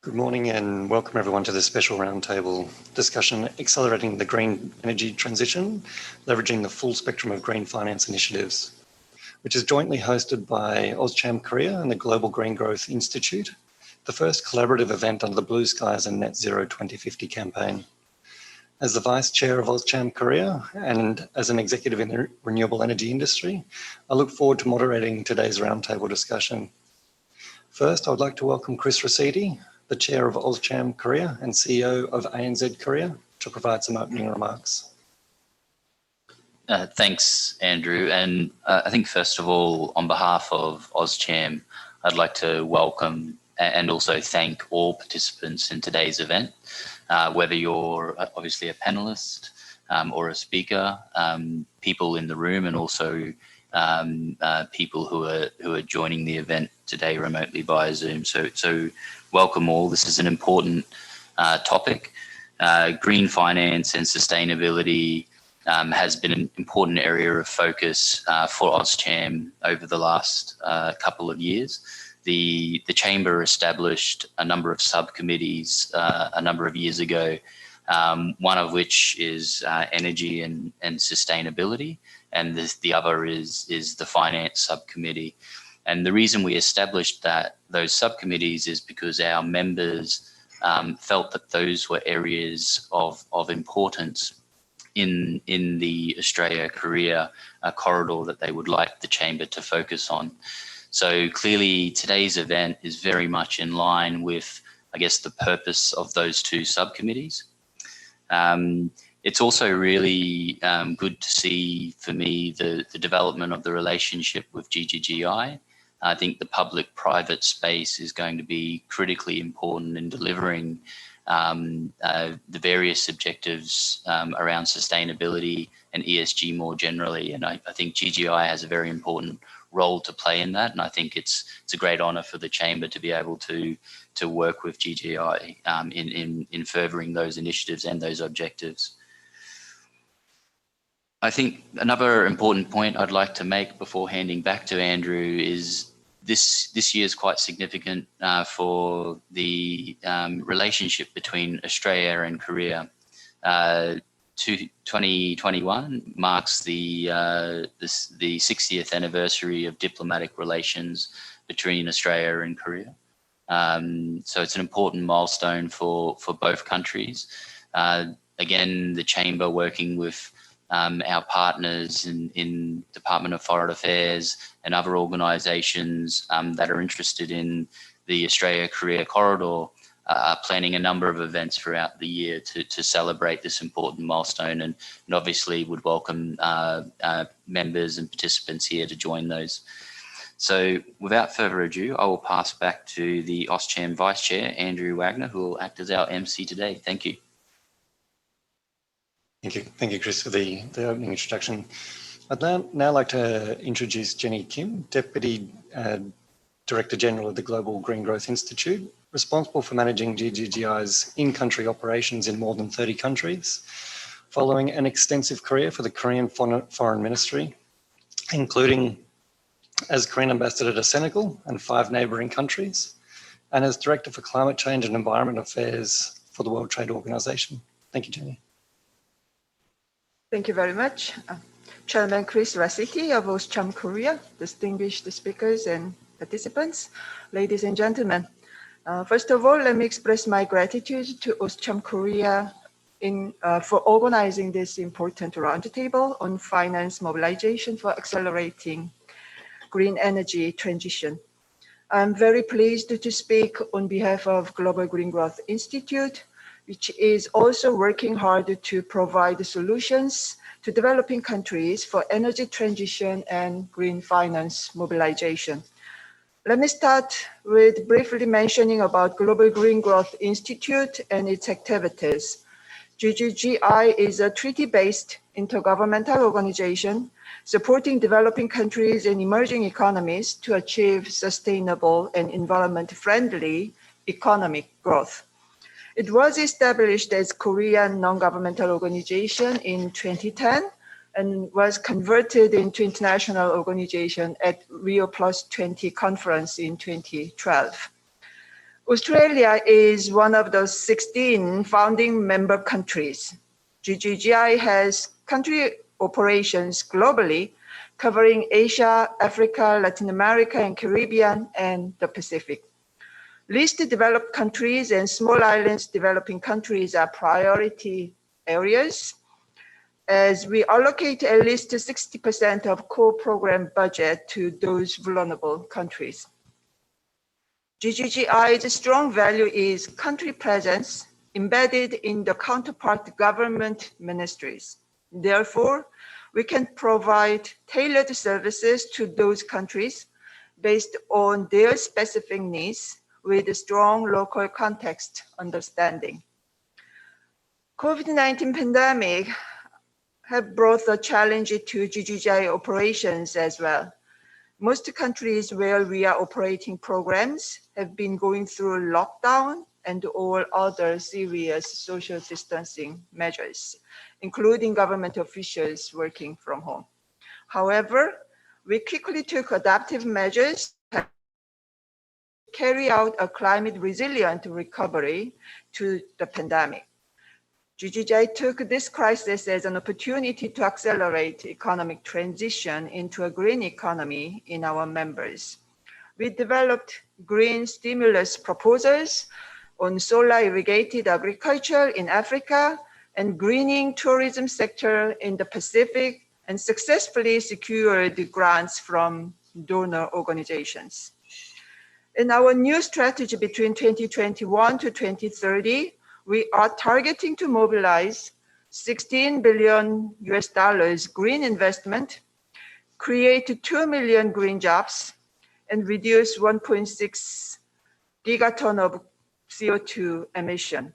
Good morning and welcome everyone to this special roundtable discussion, Accelerating the Green Energy Transition, Leveraging the Full Spectrum of Green Finance Initiatives, which is jointly hosted by AustCham Korea and the Global Green Growth Institute, the first collaborative event under the Blue Skies and Net Zero 2050 campaign. As the Vice Chair of AustCham Korea and as an executive in the renewable energy industry, I look forward to moderating today's roundtable discussion. First, I would like to welcome Chris Rossetti, the Chair of AustCham Korea and CEO of ANZ Korea, to provide some opening remarks. Thanks, Andrew. And I think first of all, on behalf of AustCham, I'd like to welcome and also thank all participants in today's event, whether you're obviously a panelist or a speaker, people in the room, and also people who are joining the event today remotely via Zoom. So welcome all. This is an important topic. Green finance and sustainability has been an important area of focus for AustCham over the last couple of years. The Chamber established a number of subcommittees a number of years ago, one of which is energy and sustainability, and the other is the finance subcommittee. And the reason we established those subcommittees is because our members felt that those were areas of importance in the Australia-Korea corridor that they would like the Chamber to focus on. So clearly today's event is very much in line with, I guess, the purpose of those two subcommittees. It's also really good to see, for me, the development of the relationship with GGGI. I think the public-private space is going to be critically important in delivering the various objectives around sustainability and ESG more generally. And I think GGI has a very important role to play in that. And I think it's a great honour for the Chamber to be able to work with GGI in furthering those initiatives and those objectives. I think another important point I'd like to make before handing back to Andrew is this year is quite significant for the relationship between Australia and Korea. 2021 marks the 60th anniversary of diplomatic relations between Australia and Korea. So it's an important milestone for both countries. Again, the Chamber working with our partners in Department of Foreign Affairs and other organisations that are interested in the Australia-Korea corridor are planning a number of events throughout the year to celebrate this important milestone, and obviously would welcome members and participants here to join those. So without further ado, I will pass back to the AustCham Vice Chair, Andrew Wagner, who will act as our MC today. Thank you. Thank you, Chris, for the opening introduction. I'd now like to introduce Jenny Kim, Deputy Director General of the Global Green Growth Institute, responsible for managing GGGI's in-country operations in more than 30 countries, following an extensive career for the Korean Foreign Ministry, including as Korean Ambassador to Senegal and 5 neighbouring countries, and as Director for Climate Change and Environment Affairs for the World Trade Organization. Thank you, Jenny. Thank you very much. Chairman Chris Rossetti of AustCham Korea, distinguished speakers and participants, ladies and gentlemen. First of all, let me express my gratitude to AustCham Korea for organizing this important roundtable on finance mobilization for accelerating green energy transition. I'm very pleased to speak on behalf of Global Green Growth Institute, which is also working hard to provide solutions to developing countries for energy transition and green finance mobilization. Let me start with briefly mentioning about Global Green Growth Institute and its activities. GGGI is a treaty-based intergovernmental organization supporting developing countries and emerging economies to achieve sustainable and environment-friendly economic growth. It was established as Korean non-governmental organization in 2010 and was converted into international organization at Rio+20 conference in 2012. Australia is one of the 16 founding member countries. GGGI has country operations globally, covering Asia, Africa, Latin America, and Caribbean, and the Pacific. Least developed countries and small islands developing countries are priority areas, as we allocate at least 60% of core program budget to those vulnerable countries. GGGI's strong value is country presence embedded in the counterpart government ministries. Therefore, we can provide tailored services to those countries based on their specific needs with strong local context understanding. COVID-19 pandemic have brought a challenge to GGGI operations as well. Most countries where we are operating programs have been going through lockdown and all other serious social distancing measures, including government officials working from home. However, we quickly took adaptive measures to carry out a climate resilient recovery to the pandemic. GGGI took this crisis as an opportunity to accelerate economic transition into a green economy in our members. We developed green stimulus proposals on solar irrigated agriculture in Africa and greening tourism sector in the Pacific, and successfully secured grants from donor organizations. In our new strategy between 2021 to 2030, we are targeting to mobilize $16 billion green investment, create 2 million green jobs, and reduce 1.6 gigaton of CO2 emission.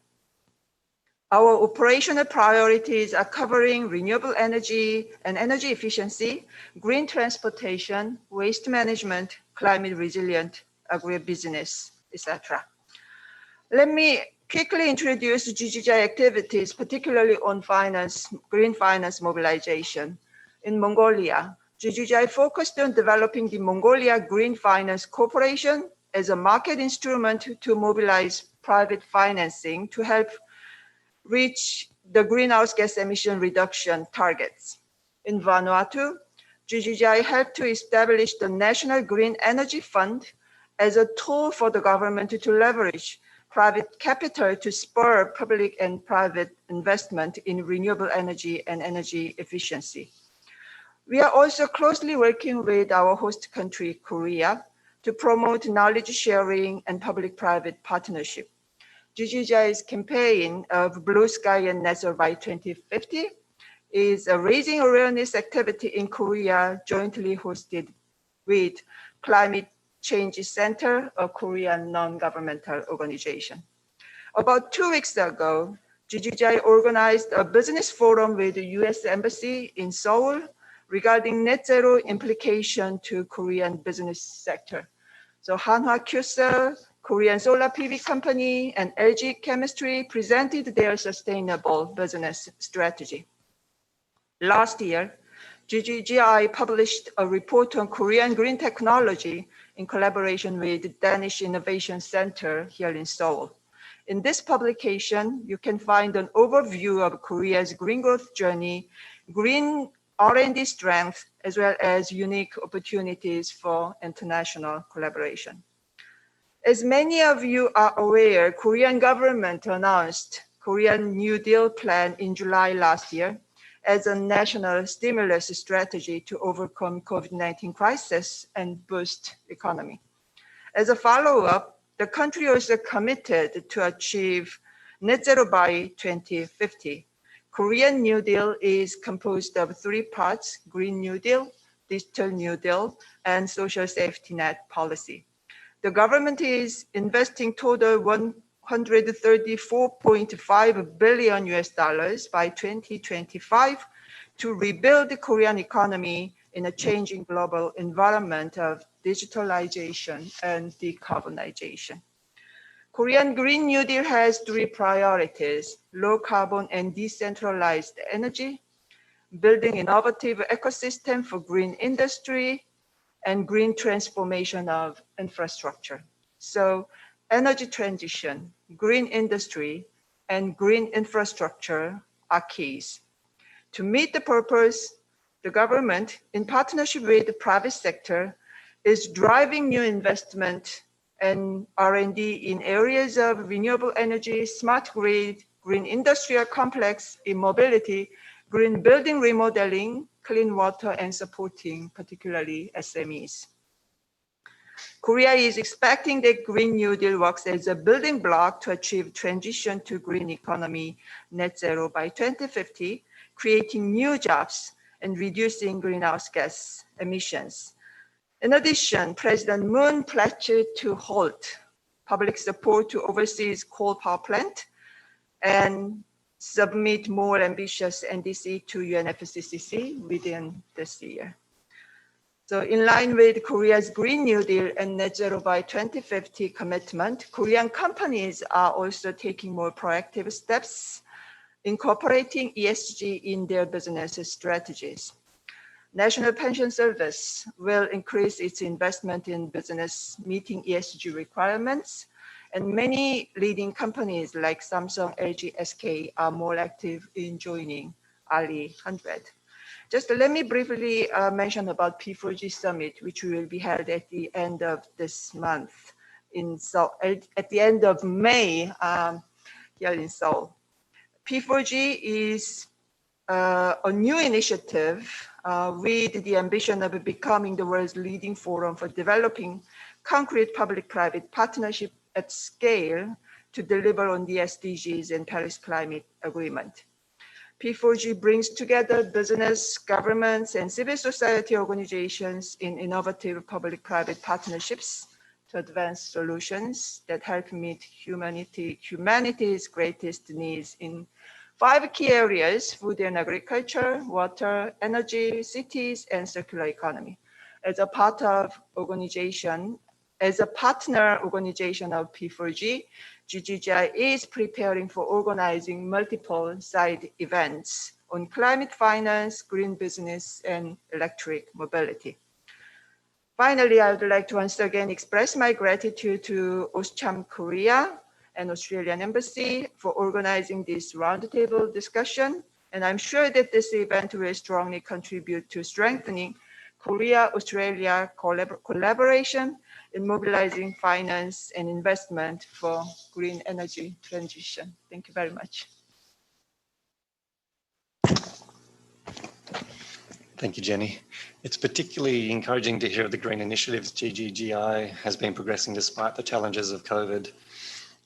Our operational priorities are covering renewable energy and energy efficiency, green transportation, waste management, climate resilient agribusiness, etc. Let me quickly introduce GGGI activities, particularly on finance, green finance mobilization. In Mongolia, GGGI focused on developing the Mongolia Green Finance Corporation as a market instrument to mobilize private financing to help reach the greenhouse gas emission reduction targets. In Vanuatu, GGGI helped to establish the National Green Energy Fund as a tool for the government to leverage private capital to spur public and private investment in renewable energy and energy efficiency. We are also closely working with our host country, Korea, to promote knowledge sharing and public-private partnership. GGGI's campaign of Blue Sky and Net Zero by 2050 is a raising awareness activity in Korea jointly hosted with Climate Change Center, a Korean non-governmental organization. About 2 weeks ago, GGGI organized a business forum with the US Embassy in Seoul regarding net zero implication to Korean business sector. So Hanwha Kyocell, Korean Solar PV Company, and LG Chemistry presented their sustainable business strategy. Last year, GGGI published a report on Korean green technology in collaboration with the Danish Innovation Center here in Seoul. In this publication, you can find an overview of Korea's green growth journey, green R&D strength, as well as unique opportunities for international collaboration. As many of you are aware, Korean government announced Korean New Deal plan in July last year as a national stimulus strategy to overcome COVID-19 crisis and boost economy. As a follow-up, the country also committed to achieve net zero by 2050. Korean New Deal is composed of 3 parts: Green New Deal, Digital New Deal, and social safety net policy. The government is investing total $134.5 billion by 2025 to rebuild the Korean economy in a changing global environment of digitalization and decarbonization. Korean Green New Deal has 3 priorities: low carbon and decentralized energy, building innovative ecosystem for green industry, and green transformation of infrastructure. So energy transition, green industry, and green infrastructure are keys. To meet the purpose, the government, in partnership with the private sector, is driving new investment and R&D in areas of renewable energy, smart grid, green industrial complex, e-mobility, green building remodeling, clean water, and supporting particularly SMEs. Korea is expecting that Green New Deal works as a building block to achieve transition to green economy net zero by 2050, creating new jobs and reducing greenhouse gas emissions. In addition, President Moon pledged to halt public support to overseas coal power plant and submit more ambitious NDC to UNFCCC within this year. So in line with Korea's Green New Deal and net zero by 2050 commitment, Korean companies are also taking more proactive steps, incorporating ESG in their business strategies. National Pension Service will increase its investment in business meeting ESG requirements, and many leading companies like Samsung, LG, SK are more active in joining Ali 100. Just let me briefly mention about P4g Summit, which will be held at the end of this month in Seoul, at the end of May here in Seoul. P4g is a new initiative with the ambition of becoming the world's leading forum for developing concrete public-private partnership at scale to deliver on the SDGs and Paris Climate Agreement. P4g brings together business, governments, and civil society organizations in innovative public-private partnerships to advance solutions that help meet humanity's greatest needs in 5 key areas: food and agriculture, water, energy, cities, and circular economy. As a partner organization of P4g, GGGI is preparing for organizing multiple side events on climate finance, green business, and electric mobility. Finally, I would like to once again express my gratitude to AustCham Korea and Australian Embassy for organizing this roundtable discussion. And I'm sure that this event will strongly contribute to strengthening Korea-Australia collaboration in mobilizing finance and investment for green energy transition. Thank you very much. Thank you, Jenny. It's particularly encouraging to hear the green initiatives GGGI has been progressing despite the challenges of COVID.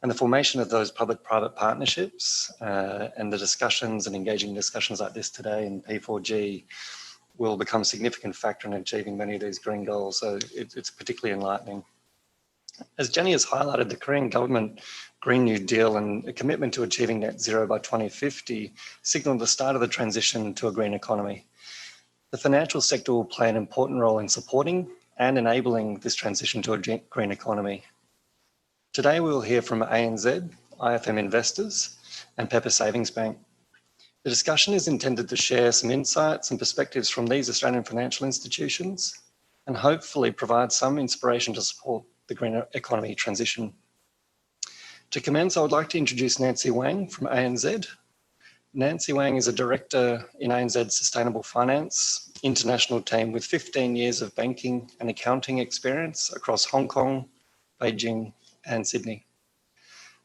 And the formation of those public-private partnerships and the discussions and engaging discussions like this today in P4g will become a significant factor in achieving many of these green goals. So it's particularly enlightening. As Jenny has highlighted, the Korean government Green New Deal and a commitment to achieving net zero by 2050 signaled the start of the transition to a green economy. The financial sector will play an important role in supporting and enabling this transition to a green economy. Today, we will hear from ANZ, IFM Investors, and Pepper Savings Bank. The discussion is intended to share some insights and perspectives from these Australian financial institutions and hopefully provide some inspiration to support the green economy transition. To commence, I would like to introduce Nancy Wang from ANZ. Nancy Wang is a director in ANZ's Sustainable Finance International team with 15 years of banking and accounting experience across Hong Kong, Beijing, and Sydney.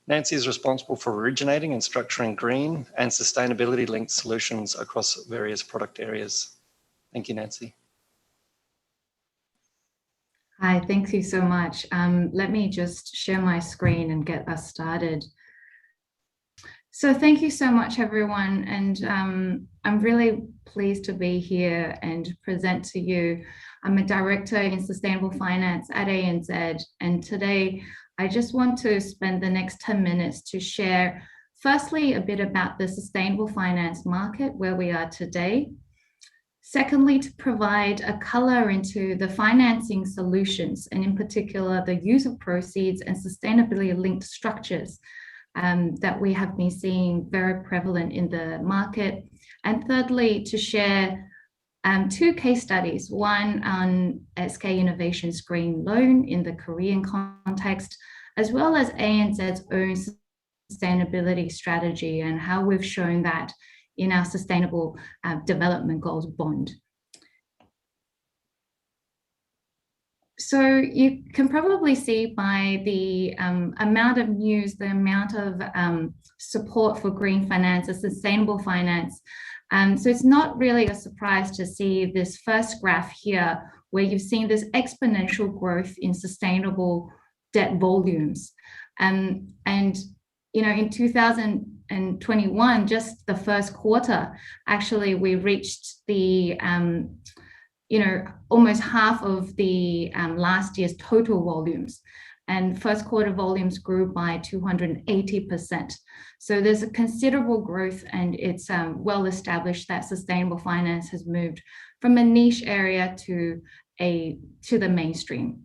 Nancy is responsible for originating and structuring green and sustainability-linked solutions across various product areas. Thank you, Nancy. Hi, thank you so much. Let me just share my screen and get us started. So thank you so much, everyone. And I'm really pleased to be here and present to you. I'm a director in sustainable finance at ANZ. And today, I just want to spend the next 10 minutes to share, firstly, a bit about the sustainable finance market, where we are today. Secondly, to provide a color into the financing solutions, and in particular, the use of proceeds and sustainability-linked structures that we have been seeing very prevalent in the market. And thirdly, to share 2 case studies, one on SK Innovation's green loan in the Korean context, as well as ANZ's own sustainability strategy and how we've shown that in our Sustainable Development Goals bond. So you can probably see by the amount of news, the amount of support for green finance, sustainable finance. So it's not really a surprise to see this first graph here, where you've seen this exponential growth in sustainable debt volumes. And you know, in 2021, just the first quarter, actually, we reached the you know, almost half of the last year's total volumes, and first quarter volumes grew by 280%. So there's a considerable growth, and it's well established that sustainable finance has moved from a niche area to the mainstream.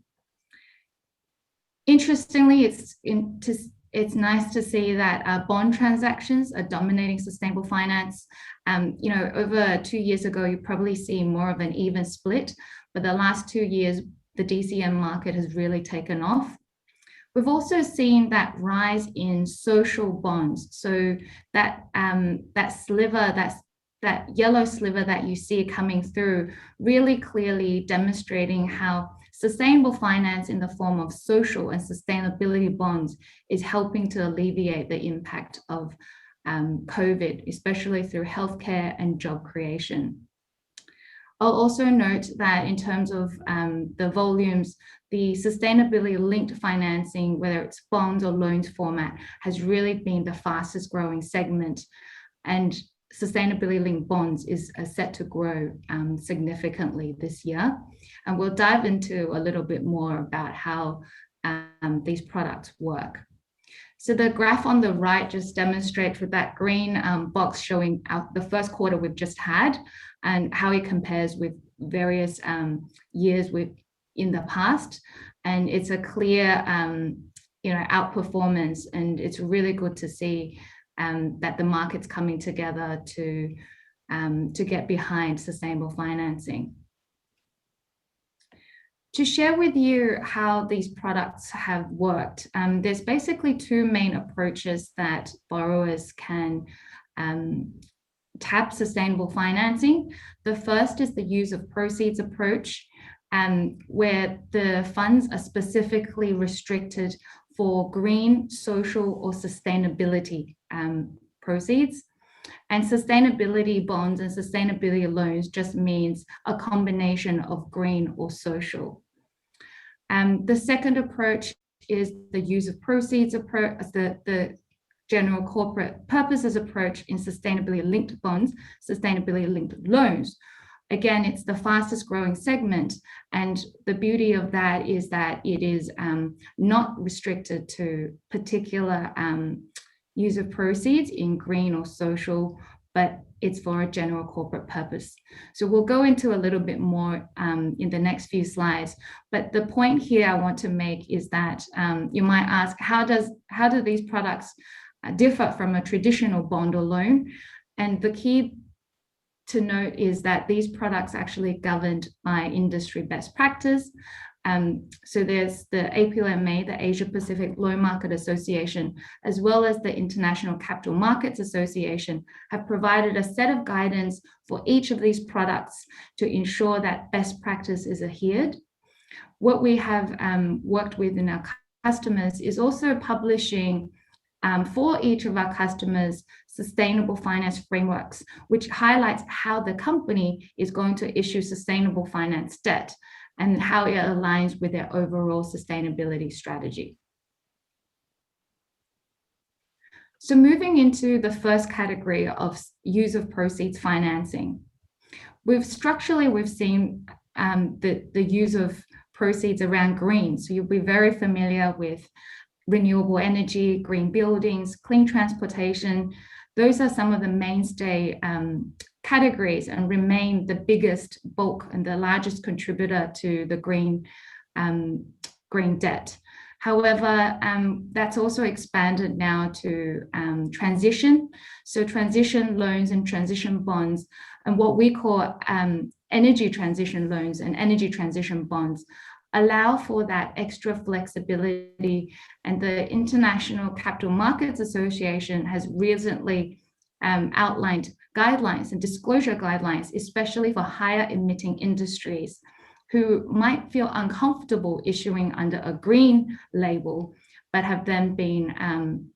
Interestingly, it's nice to see that bond transactions are dominating sustainable finance. You know, over 2 years ago, you probably see more of an even split, but the last 2 years, the DCM market has really taken off. We've also seen that rise in social bonds. So that that yellow sliver that you see coming through, really clearly demonstrating how sustainable finance in the form of social and sustainability bonds is helping to alleviate the impact of COVID, especially through healthcare and job creation. I'll also note that in terms of the volumes, the sustainability linked financing, whether it's bonds or loans format, has really been the fastest growing segment, and sustainability linked bonds is set to grow significantly this year. And we'll dive into a little bit more about how these products work. So the graph on the right just demonstrates with that green box showing out the first quarter we've just had and how it compares with various years in the past. And it's a clear you know, outperformance, and it's really good to see that the market's coming together to get behind sustainable financing. To share with you how these products have worked, there's basically two main approaches that borrowers can tap sustainable financing. The first is the use of proceeds approach, where the funds are specifically restricted for green, social, or sustainability proceeds. And sustainability bonds and sustainability loans just means a combination of green or social. The second approach is the use of proceeds approach, the general corporate purposes approach in sustainability linked bonds, sustainability linked loans. Again, it's the fastest growing segment, and the beauty of that is that it is not restricted to particular use of proceeds in green or social, but it's for a general corporate purpose. So we'll go into a little bit more in the next few slides, but the point here I want to make is that you might ask, how do these products differ from a traditional bond or loan? And the key to note is that these products actually governed by industry best practice. So there's the APLMA, the Asia Pacific Loan Market Association, as well as the International Capital Markets Association, have provided a set of guidance for each of these products to ensure that best practice is adhered. What we have worked with in our customers is also publishing for each of our customers sustainable finance frameworks, which highlights how the company is going to issue sustainable finance debt and how it aligns with their overall sustainability strategy. So moving into the first category of use of proceeds financing, we've seen the use of proceeds around green. So you'll be very familiar with renewable energy, green buildings, clean transportation. Those are some of the mainstay categories and remain the biggest bulk and the largest contributor to the green debt. However, that's also expanded now to transition. So transition loans and transition bonds, and what we call energy transition loans and energy transition bonds allow for that extra flexibility. And the International Capital Markets Association has recently outlined guidelines and disclosure guidelines, especially for higher emitting industries who might feel uncomfortable issuing under a green label, but have then been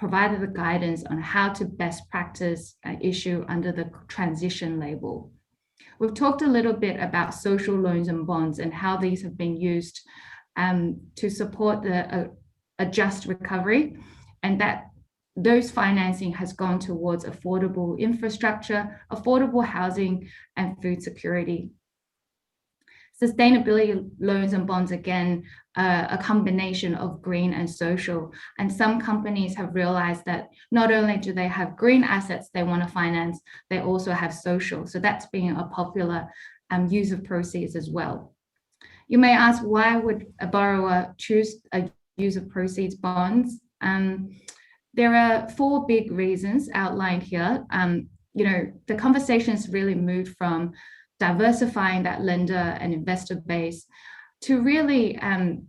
provided the guidance on how to best practice issue under the transition label. We've talked a little bit about social loans and bonds and how these have been used to support a just recovery, and that those financing has gone towards affordable infrastructure, affordable housing, and food security. Sustainability loans and bonds, again, a combination of green and social. And some companies have realized that not only do they have green assets they want to finance, they also have social. So that's being a popular use of proceeds as well. You may ask, why would a borrower choose a use of proceeds bonds? There are 4 big reasons outlined here. The conversation's really moved from diversifying that lender and investor base to really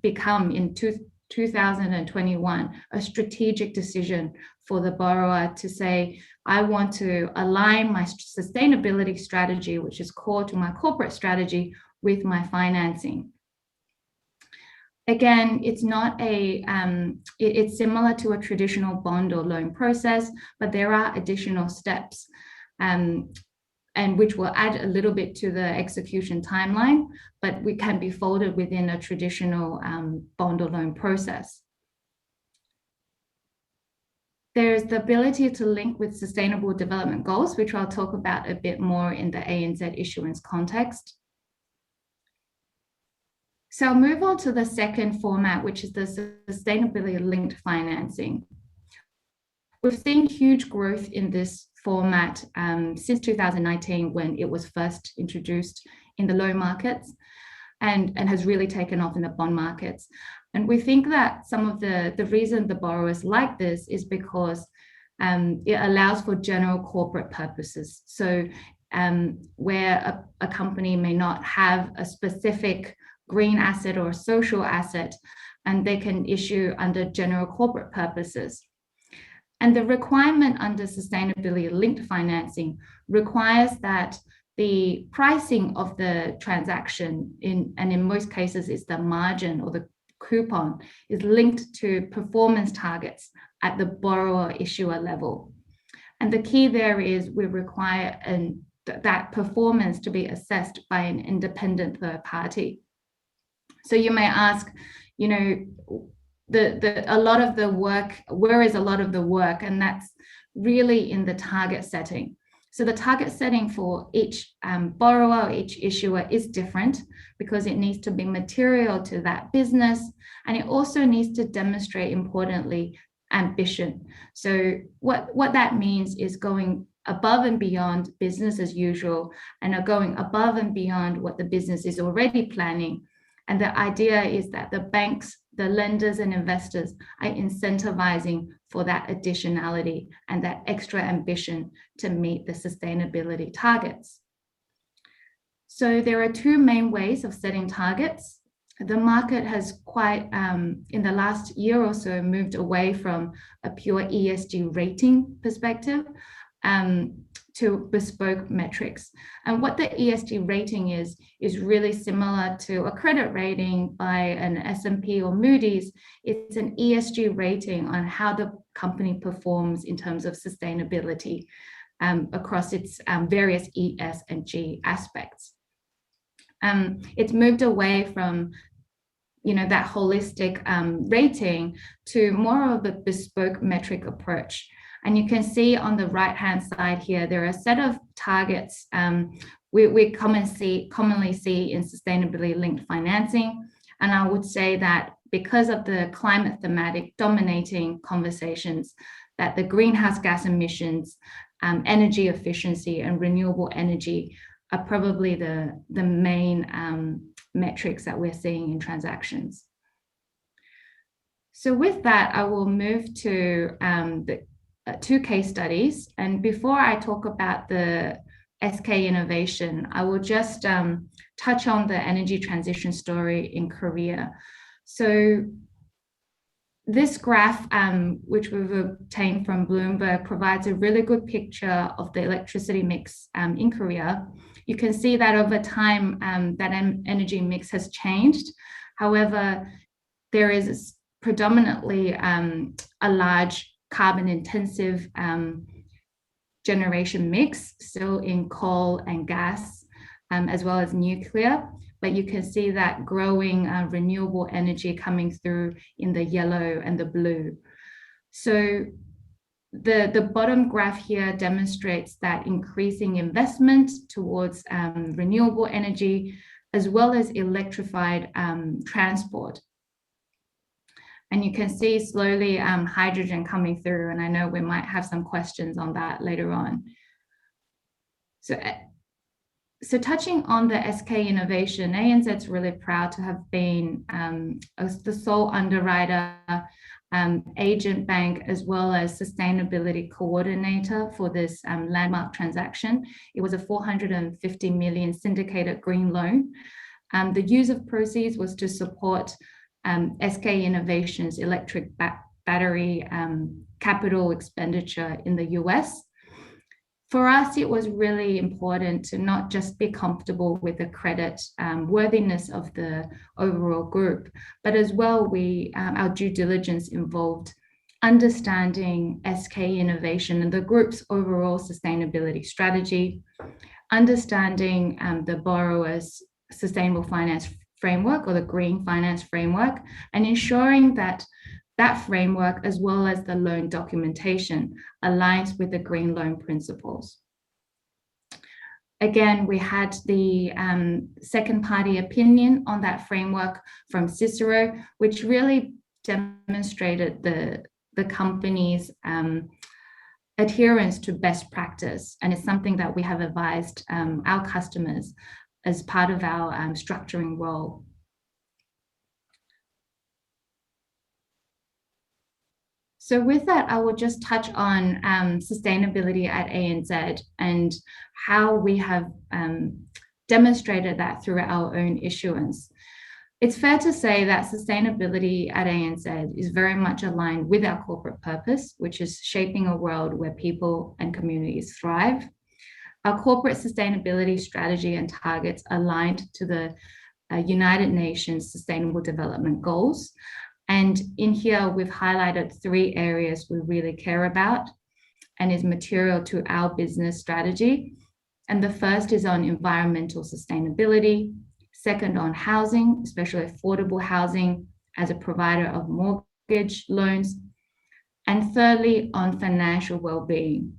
become in 2021 a strategic decision for the borrower to say, I want to align my sustainability strategy, which is core to my corporate strategy, with my financing. Again, it's not it's similar to a traditional bond or loan process, but there are additional steps and which will add a little bit to the execution timeline, but we can be folded within a traditional bond or loan process. There's the ability to link with sustainable development goals, which I'll talk about a bit more in the ANZ issuance context. So I'll move on to the second format, which is the sustainability linked financing. We've seen huge growth in this format since 2019, when it was first introduced in the loan markets and has really taken off in the bond markets. And we think that some of the reason the borrowers like this is because it allows for general corporate purposes. So where a company may not have a specific green asset or a social asset, and they can issue under general corporate purposes. And the requirement under sustainability linked financing requires that the pricing of the transaction, in most cases is the margin or the coupon, is linked to performance targets at the borrower issuer level. And the key there is we require that performance to be assessed by an independent third party. So you may ask, a lot of the work, where is a lot of the work? And that's really in the target setting. So the target setting for each borrower or each issuer is different because it needs to be material to that business. And it also needs to demonstrate, importantly, ambition. So what that means is going above and beyond business as usual and are going above and beyond what the business is already planning. And the idea is that the banks, the lenders and investors are incentivizing for that additionality and that extra ambition to meet the sustainability targets. So there are 2 main ways of setting targets. The market has quite, in the last year or so, moved away from a pure ESG rating perspective to bespoke metrics. And what the ESG rating is really similar to a credit rating by an S&P or Moody's. It's an ESG rating on how the company performs in terms of sustainability across its various E, S, and G aspects. It's moved away from that holistic rating to more of a bespoke metric approach. And you can see on the right-hand side here, there are a set of targets we commonly see in sustainability linked financing. And I would say that because of the climate thematic dominating conversations, that the greenhouse gas emissions, energy efficiency, and renewable energy are probably the main metrics that we're seeing in transactions. So with that, I will move to the 2 case studies. And before I talk about the SK Innovation, I will just touch on the energy transition story in Korea. So this graph, which we've obtained from Bloomberg, provides a really good picture of the electricity mix in Korea. You can see that over time, that energy mix has changed. However, there is predominantly a large carbon-intensive generation mix, still in coal and gas, as well as nuclear. But you can see that growing renewable energy coming through in the yellow and the blue. So the bottom graph here demonstrates that increasing investment towards renewable energy, as well as electrified transport. And you can see slowly hydrogen coming through, and I know we might have some questions on that later on. So touching on the SK Innovation, ANZ's really proud to have been the sole underwriter, agent bank, as well as sustainability coordinator for this landmark transaction. It was a 450 million syndicated green loan. The use of proceeds was to support SK Innovation's electric battery capital expenditure in the US. For us, it was really important to not just be comfortable with the credit worthiness of the overall group, but as well, our due diligence involved understanding SK Innovation and the group's overall sustainability strategy, understanding the borrower's sustainable finance framework or the green finance framework, and ensuring that that framework, as well as the loan documentation, aligns with the green loan principles. Again, we had the second party opinion on that framework from Cicero, which really demonstrated the company's adherence to best practice. And it's something that we have advised our customers as part of our structuring role. So with that, I will just touch on sustainability at ANZ and how we have demonstrated that through our own issuance. It's fair to say that sustainability at ANZ is very much aligned with our corporate purpose, which is shaping a world where people and communities thrive. Our corporate sustainability strategy and targets aligned to the United Nations Sustainable Development Goals. And in here, we've highlighted 3 areas we really care about and is material to our business strategy. And the first is on environmental sustainability, second on housing, especially affordable housing as a provider of mortgage loans, and thirdly on financial well-being.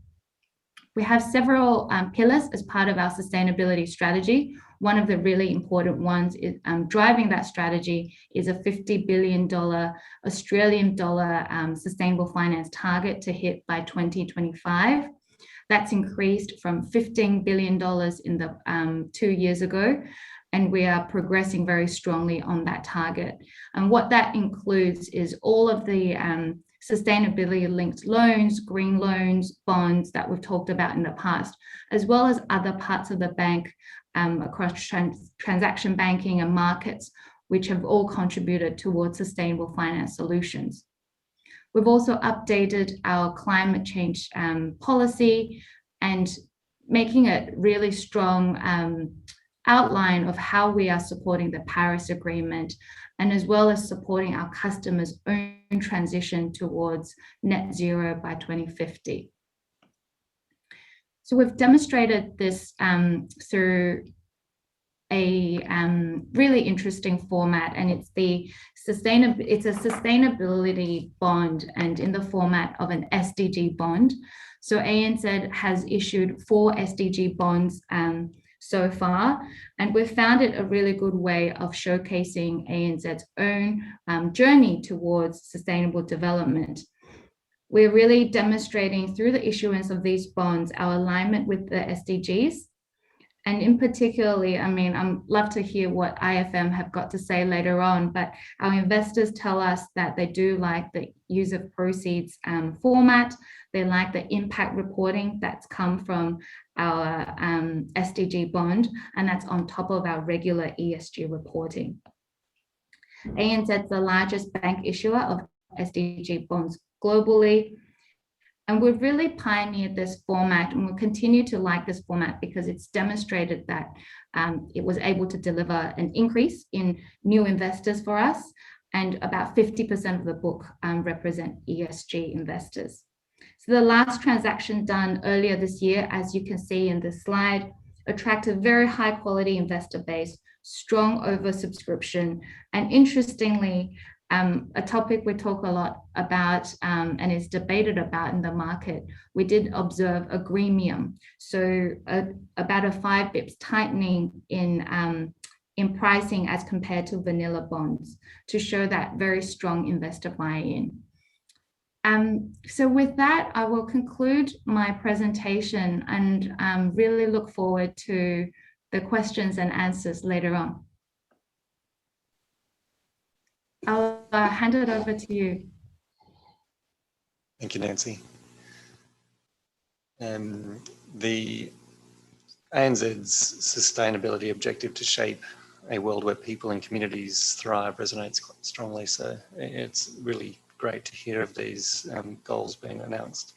We have several pillars as part of our sustainability strategy. One of the really important ones is driving that strategy is a $50 billion Australian dollar sustainable finance target to hit by 2025. That's increased from $15 billion in the 2 years ago, and we are progressing very strongly on that target. And what that includes is all of the sustainability linked loans, green loans, bonds that we've talked about in the past, as well as other parts of the bank across transaction banking and markets, which have all contributed towards sustainable finance solutions. We've also updated our climate change policy and making a really strong outline of how we are supporting the Paris Agreement, and as well as supporting our customers' own transition towards net zero by 2050. So we've demonstrated this through a really interesting format, and it's a sustainability bond, and in the format of an SDG bond. So ANZ has issued 4 SDG bonds so far, and we've found it a really good way of showcasing ANZ's own journey towards sustainable development. We're really demonstrating through the issuance of these bonds our alignment with the SDGs, And in particularly, I mean, I'm love to hear what IFM have got to say later on, but our investors tell us that they do like the use of proceeds format. They like the impact reporting that's come from our SDG bond, and that's on top of our regular ESG reporting. ANZ is the largest bank issuer of SDG bonds globally. And we've really pioneered this format, and we'll continue to like this format because it's demonstrated that it was able to deliver an increase in new investors for us, and about 50% of the book represent ESG investors. So the last transaction done earlier this year, as you can see in this slide, attracted a very high quality investor base, strong oversubscription, and interestingly, a topic we talk a lot about and is debated about in the market, we did observe a greenium. So about a 5 bips tightening in pricing as compared to vanilla bonds to show that very strong investor buy-in. So with that, I will conclude my presentation and really look forward to the questions and answers later on. I'll hand it over to you. Thank you, Nancy. The ANZ's sustainability objective to shape a world where people and communities thrive resonates quite strongly. So it's really great to hear of these goals being announced.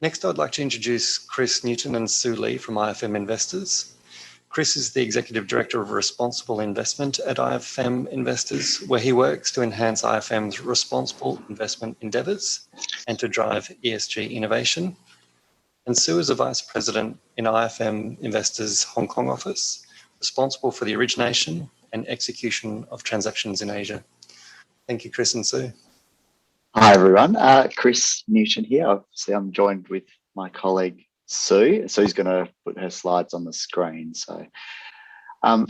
Next, I'd like to introduce Chris Newton and Sue Lee from IFM Investors. Chris is the Executive Director of Responsible Investment at IFM Investors, where he works to enhance IFM's responsible investment endeavours and to drive ESG innovation. And Sue is a Vice President in IFM Investors' Hong Kong office, responsible for the origination and execution of transactions in Asia. Thank you, Chris and Sue. Hi, everyone. Chris Newton here. Obviously, I'm joined with my colleague, Sue. Sue's going to put her slides on the screen. So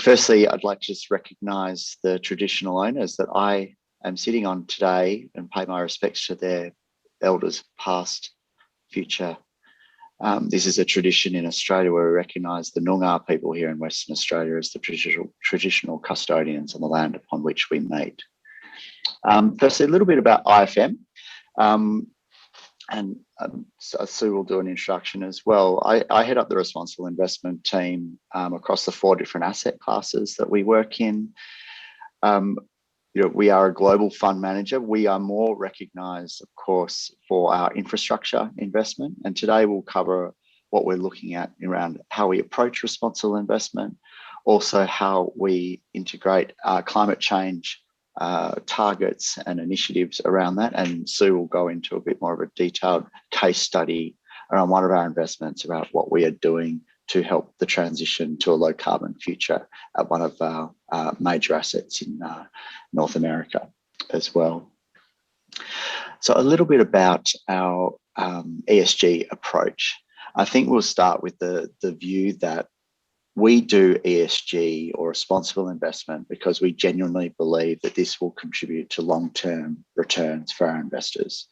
firstly, I'd like to just recognise the traditional owners that I am sitting on today and pay my respects to their elders, past, future. This is a tradition in Australia where we recognise the Noongar people here in Western Australia as the traditional custodians on the land upon which we meet. Firstly, a little bit about IFM. So Sue will do an introduction as well. I head up the responsible investment team across the 4 different asset classes that we work in. We are a global fund manager. We are more recognised, of course, for our infrastructure investment. And today we'll cover what we're looking at around how we approach responsible investment, also how we integrate climate change targets and initiatives around that. And Sue will go into a bit more of a detailed case study around one of our investments about what we are doing to help the transition to a low carbon future at one of our major assets in North America as well. So a little bit about our ESG approach. I think we'll start with the view that we do ESG or responsible investment because we genuinely believe that this will contribute to long-term returns for our investors.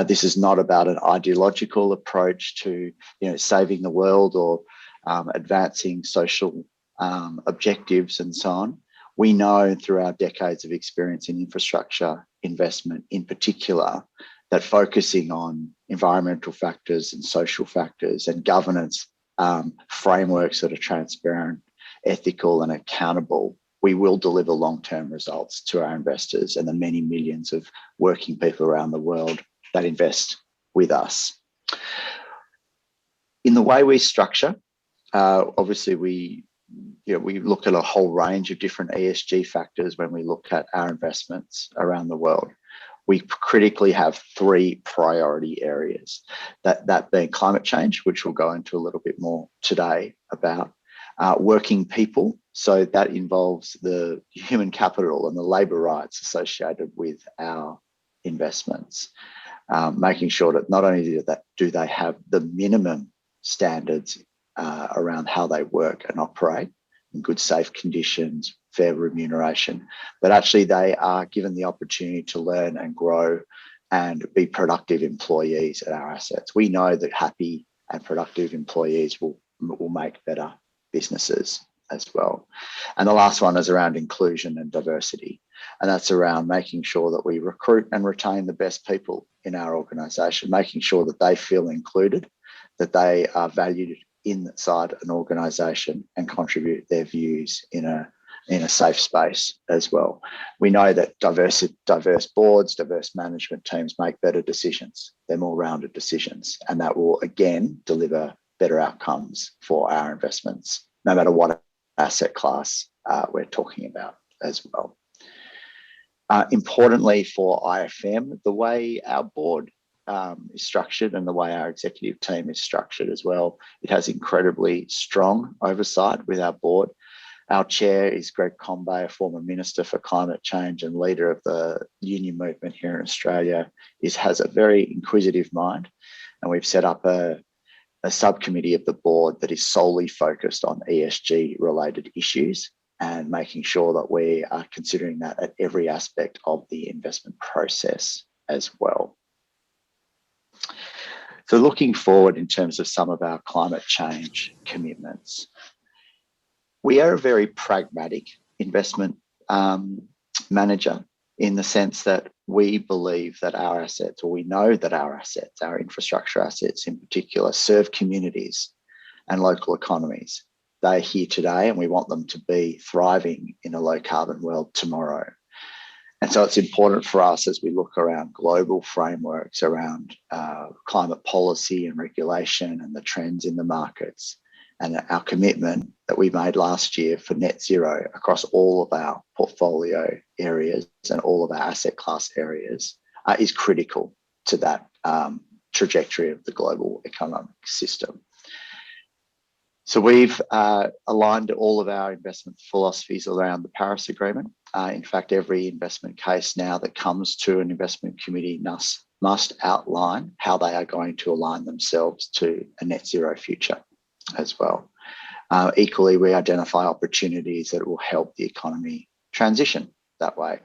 This is not about an ideological approach to saving the world or advancing social objectives and so on. We know through our decades of experience in infrastructure investment in particular that focusing on environmental factors and social factors and governance frameworks that are transparent, ethical and accountable, we will deliver long-term results to our investors and the many millions of working people around the world that invest with us. In the way we structure, obviously we look at a whole range of different ESG factors when we look at our investments around the world. We critically have 3 priority areas, that being climate change, which we'll go into a little bit more today about, working people. So that involves the human capital and the labour rights associated with our investments, making sure that not only do they have the minimum standards around how they work and operate in good, safe conditions, fair remuneration, but actually they are given the opportunity to learn and grow and be productive employees at our assets. We know that happy and productive employees will make better businesses as well. And the last one is around inclusion and diversity. And that's around making sure that we recruit and retain the best people in our organisation, making sure that they feel included, that they are valued inside an organisation and contribute their views in a safe space as well. We know that diverse boards, diverse management teams make better decisions. They're more rounded decisions, and that will again deliver better outcomes for our investments, no matter what asset class we're talking about as well. Importantly for IFM, the way our board is structured and the way our executive team is structured as well, it has incredibly strong oversight with our board. Our chair is Greg Combay, a former Minister for Climate Change and leader of the union movement here in Australia. He has a very inquisitive mind, and we've set up a subcommittee of the board that is solely focused on ESG related issues and making sure that we are considering that at every aspect of the investment process as well. So looking forward in terms of some of our climate change commitments, we are a very pragmatic investment manager in the sense that we believe that our assets, or we know that our assets, our infrastructure assets in particular, serve communities and local economies. They're here today and we want them to be thriving in a low carbon world tomorrow. And so it's important for us as we look around global frameworks around climate policy and regulation and the trends in the markets, and our commitment that we made last year for net zero across all of our portfolio areas and all of our asset class areas is critical to that trajectory of the global economic system. So we've aligned all of our investment philosophies around the Paris Agreement. In fact, every investment case now that comes to an investment committee must outline how they are going to align themselves to a net zero future as well. Equally, we identify opportunities that will help the economy transition that way.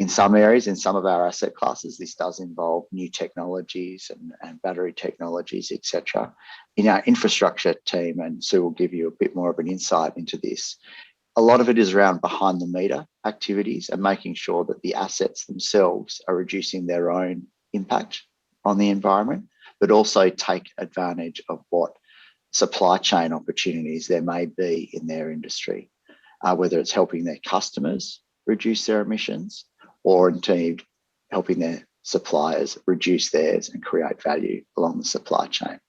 In some areas, in some of our asset classes, this does involve new technologies and battery technologies, etc. In our infrastructure team, and Sue will give you a bit more of an insight into this, a lot of it is around behind the meter activities and making sure that the assets themselves are reducing their own impact on the environment, but also take advantage of what supply chain opportunities there may be in their industry, whether it's helping their customers reduce their emissions or indeed helping their suppliers reduce theirs and create value along the supply chain.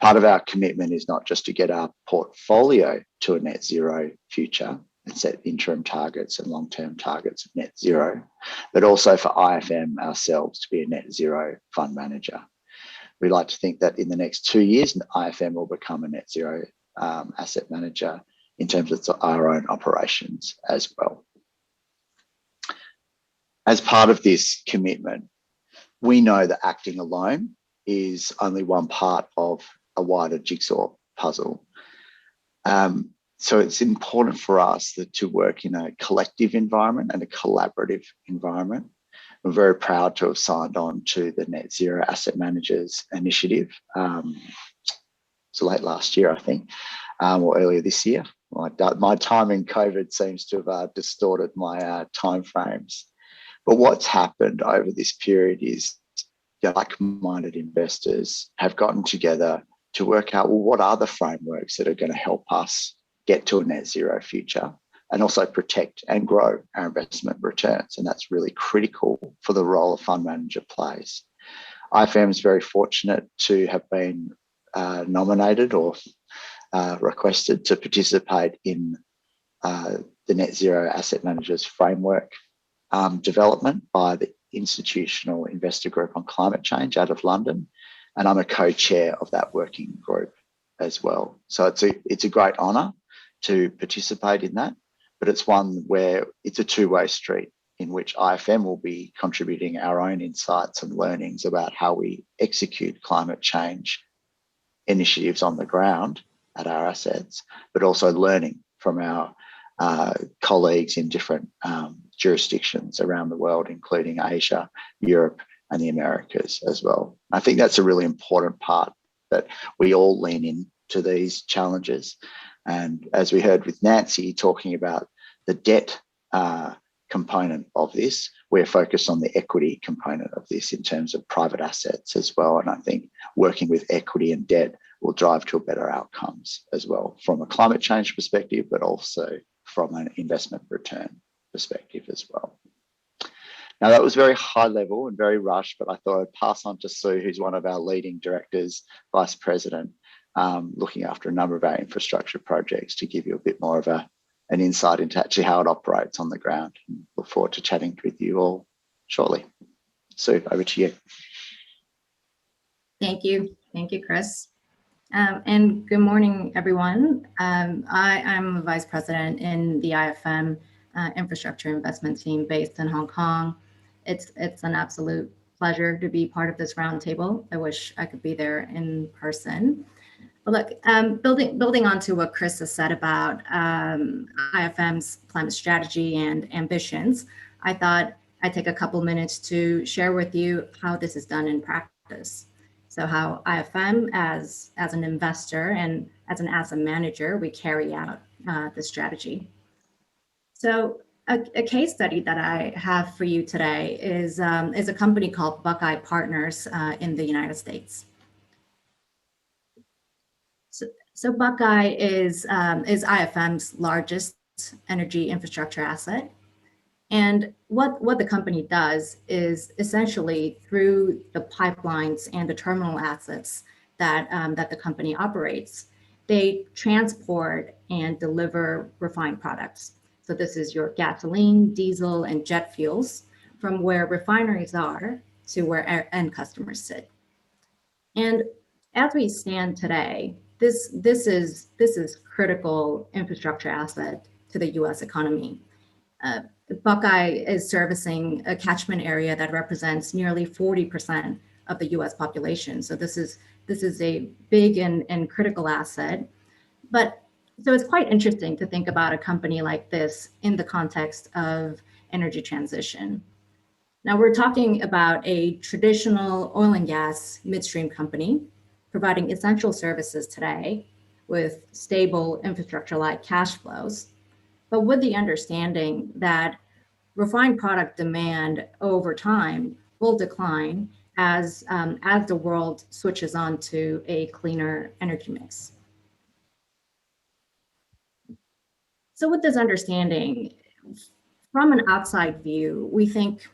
Part of our commitment is not just to get our portfolio to a net zero future and set interim targets and long-term targets of net zero, but also for IFM ourselves to be a net zero fund manager. We like to think that in the next 2 years, IFM will become a net zero asset manager in terms of our own operations as well. As part of this commitment, we know that acting alone is only one part of a wider jigsaw puzzle. So it's important for us to work in a collective environment and a collaborative environment. We're very proud to have signed on to the Net Zero Asset Managers Initiative. So late last year, I think, or earlier this year. My time in COVID seems to have distorted my timeframes. But what's happened over this period is like-minded investors have gotten together to work out, well, what are the frameworks that are going to help us get to a net zero future and also protect and grow our investment returns. And that's really critical for the role a fund manager plays. IFM is very fortunate to have been nominated or requested to participate in the Net Zero Asset Managers Framework development by the Institutional Investor Group on Climate Change out of London. And I'm a co-chair of that working group as well. So it's a great honour to participate in that, but it's one where it's a two-way street in which IFM will be contributing our own insights and learnings about how we execute climate change initiatives on the ground at our assets, but also learning from our colleagues in different jurisdictions around the world, including Asia, Europe, and the Americas as well. I think that's a really important part, that we all lean into these challenges And as we heard with Nancy talking about the debt component of this, we're focused on the equity component of this in terms of private assets as well. And I think working with equity and debt will drive to better outcomes as well from a climate change perspective, but also from an investment return perspective as well. Now, that was very high level and very rushed, but I thought I'd pass on to Sue, who's one of our leading directors, vice president, looking after a number of our infrastructure projects, to give you a bit more of an insight into actually how it operates on the ground. Look forward to chatting with you all shortly. Sue, over to you. Thank you, Chris. And good morning, everyone. I'm a vice president in the IFM infrastructure investment team based in Hong Kong. It's an absolute pleasure to be part of this roundtable. I wish I could be there in person. But look, building onto what Chris has said about IFM's climate strategy and ambitions, I thought I'd take a couple minutes to share with you how this is done in practice. So how IFM, as an investor and as an asset manager, we carry out the strategy. So a case study that I have for you today is a company called Buckeye Partners in the United States. So Buckeye is IFM's largest energy infrastructure asset. And what the company does is essentially, through the pipelines and the terminal assets that the company operates, they transport and deliver refined products. So this is your gasoline, diesel, and jet fuels from where refineries are to where end customers sit. And as we stand today, this is critical infrastructure asset to the U.S. economy. Buckeye is servicing a catchment area that represents nearly 40% of the U.S. population. So this is a big and critical asset. But so it's quite interesting to think about a company like this in the context of energy transition. Now we're talking about a traditional oil and gas midstream company providing essential services today with stable infrastructure-like cash flows, but with the understanding that refined product demand over time will decline as the world switches on to a cleaner energy mix. So with this understanding, from an outside view, we think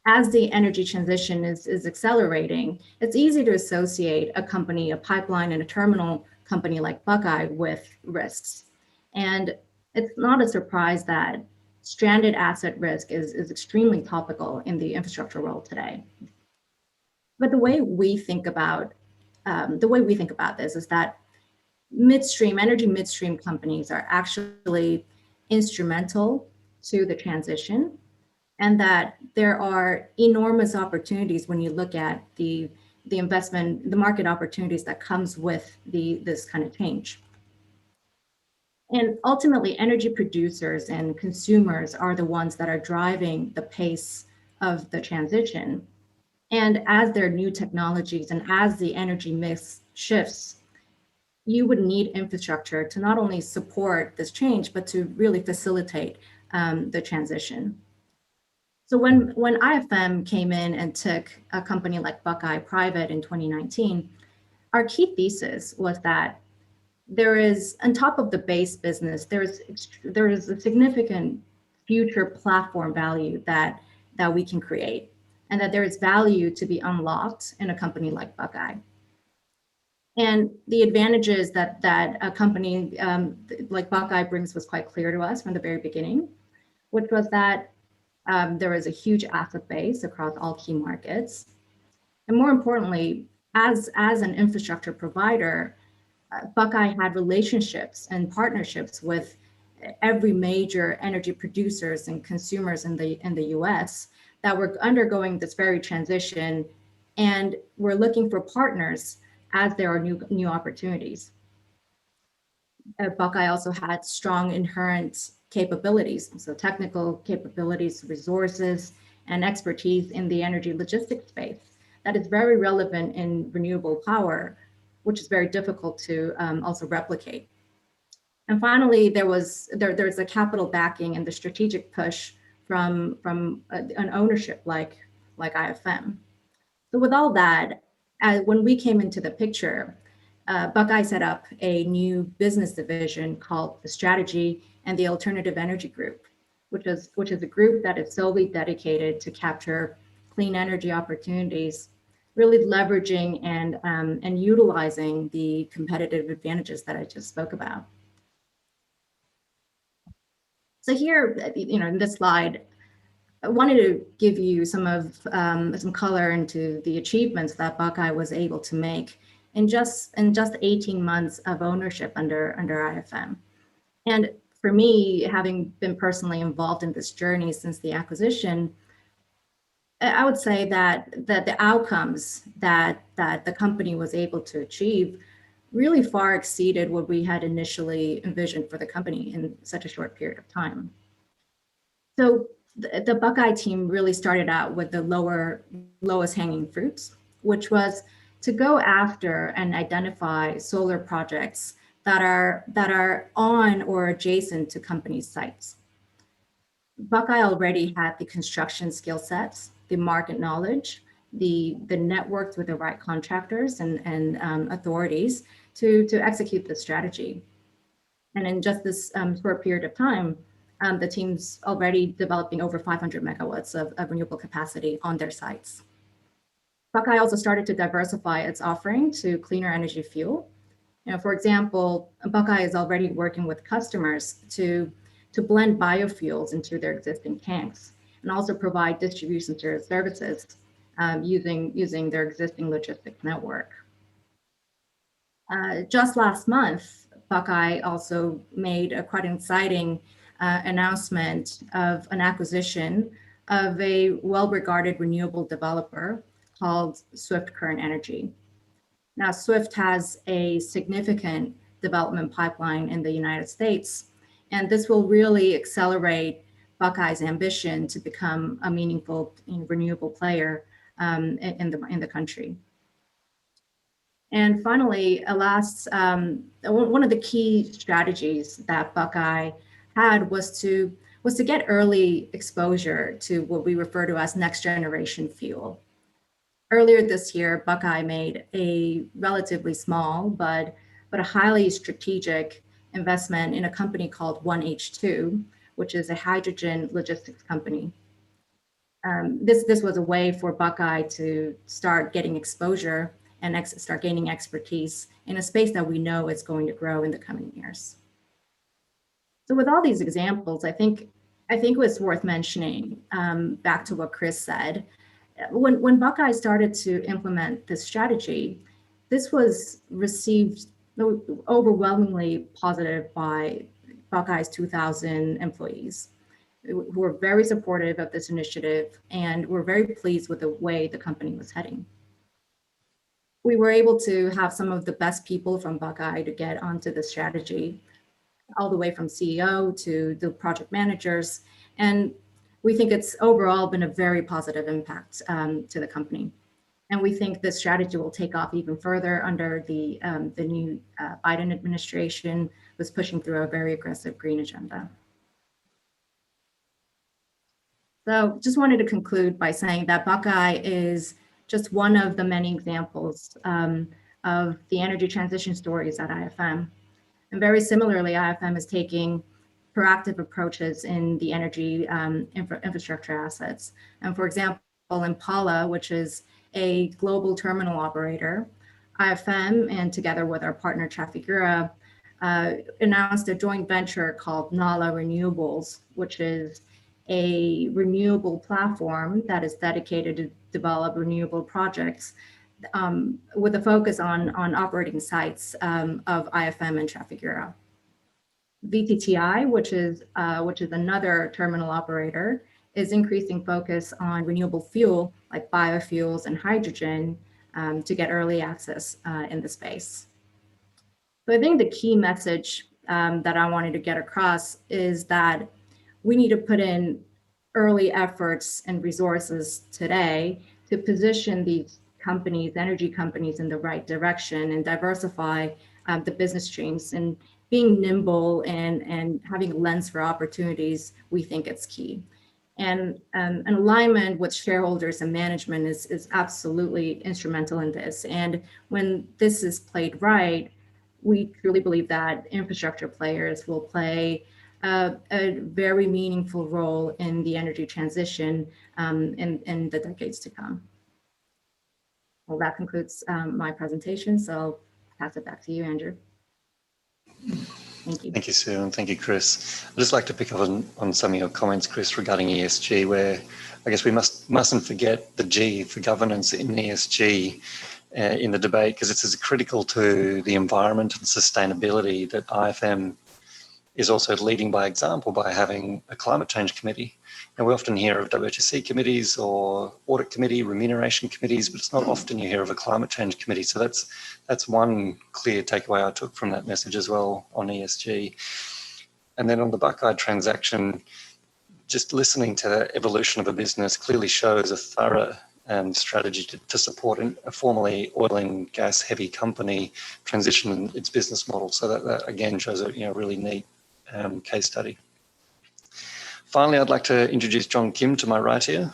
as the energy transition is accelerating, it's easy to associate a company, a pipeline and a terminal company like Buckeye with risks. And it's not a surprise that stranded asset risk is extremely topical in the infrastructure world today. But the way we think about this is that energy midstream companies are actually instrumental to the transition, and that there are enormous opportunities when you look at the market opportunities that comes with this kind of change. And ultimately, energy producers and consumers are the ones that are driving the pace of the transition. And as there are new technologies and as the energy mix shifts, you would need infrastructure to not only support this change, but to really facilitate the transition. So when IFM came in and took a company like Buckeye private in 2019, our key thesis was that there is, on top of the base business, there is a significant future platform value that we can create, and that there is value to be unlocked in a company like Buckeye. And the advantages that a company like Buckeye brings was quite clear to us from the very beginning, which was that there is a huge asset base across all key markets. And more importantly, as an infrastructure provider, Buckeye had relationships and partnerships with every major energy producers and consumers in the US that were undergoing this very transition, and we're looking for partners as there are new opportunities. Buckeye also had strong inherent capabilities, so technical capabilities, resources, and expertise in the energy logistics space that is very relevant in renewable power, which is very difficult to also replicate. And finally, there's a capital backing and the strategic push from an ownership like IFM. So with all that, when we came into the picture, Buckeye set up a new business division called the Strategy and the Alternative Energy Group, which is a group that is solely dedicated to capture clean energy opportunities, really leveraging and utilizing the competitive advantages that I just spoke about. So here, in this slide, I wanted to give you some color into the achievements that Buckeye was able to make in just 18 months of ownership under IFM. And for me, having been personally involved in this journey since the acquisition, I would say that the outcomes that the company was able to achieve really far exceeded what we had initially envisioned for the company in such a short period of time. So the Buckeye team really started out with the lowest hanging fruits, which was to go after and identify solar projects that are on or adjacent to company sites. Buckeye already had the construction skill sets, the market knowledge, the networks with the right contractors and authorities to execute the strategy. And in just this short period of time, the team's already developing over 500 megawatts of renewable capacity on their sites. Buckeye also started to diversify its offering to cleaner energy fuel. For example, Buckeye is already working with customers to blend biofuels into their existing tanks and also provide distribution services using their existing logistics network. Just last month, Buckeye also made a quite exciting announcement of an acquisition of a well-regarded renewable developer called Swift Current Energy. Now, Swift has a significant development pipeline in the United States, and this will really accelerate Buckeye's ambition to become a meaningful renewable player in the country. And finally, one of the key strategies that Buckeye had was to get early exposure to what we refer to as next generation fuel. Earlier this year, Buckeye made a relatively small but a highly strategic investment in a company called 1H2, which is a hydrogen logistics company. This was a way for Buckeye to start getting exposure and start gaining expertise in a space that we know is going to grow in the coming years. So with all these examples, I think it was worth mentioning, back to what Chris said, when Buckeye started to implement this strategy, this was received overwhelmingly positive by Buckeye's 2,000 employees, who were very supportive of this initiative and were very pleased with the way the company was heading. We were able to have some of the best people from Buckeye to get onto the strategy, all the way from CEO to the project managers. And we think it's overall been a very positive impact to the company. And we think this strategy will take off even further under the new Biden administration, was pushing through a very aggressive green agenda. So just wanted to conclude by saying that Buckeye is just one of the many examples of the energy transition stories at IFM. And very similarly, IFM is taking proactive approaches in the energy infrastructure assets. And for example, Impala, which is a global terminal operator, IFM, and together with our partner Trafigura, announced a joint venture called Nala Renewables, which is a renewable platform that is dedicated to develop renewable projects with a focus on operating sites of IFM and Trafigura. VTTI, which is another terminal operator, is increasing focus on renewable fuel like biofuels and hydrogen to get early access in the space. So I think the key message that I wanted to get across is that we need to put in early efforts and resources today to position these companies, energy companies, in the right direction and diversify the business streams. And being nimble and having a lens for opportunities, we think it's key. And an alignment with shareholders and management is absolutely instrumental in this. And when this is played right, we truly believe that infrastructure players will play a very meaningful role in the energy transition in the decades to come. Well, that concludes my presentation, so I'll pass it back to you, Andrew. Thank you. Thank you, Sue, and thank you, Chris. I'd just like to pick up on some of your comments, Chris, regarding ESG, where I guess we mustn't forget the G for governance in ESG in the debate, because it's as critical to the environment and sustainability that IFM is also leading by example by having a climate change committee. And we often hear of WHSC committees or audit committee, remuneration committees, but it's not often you hear of a climate change committee. So that's one clear takeaway I took from that message as well on ESG. And then on the Buckeye transaction, just listening to the evolution of a business clearly shows a thorough strategy to support a formerly oil and gas heavy company transition in its business model. So that again shows a really neat case study. Finally, I'd like to introduce John Kim to my right here,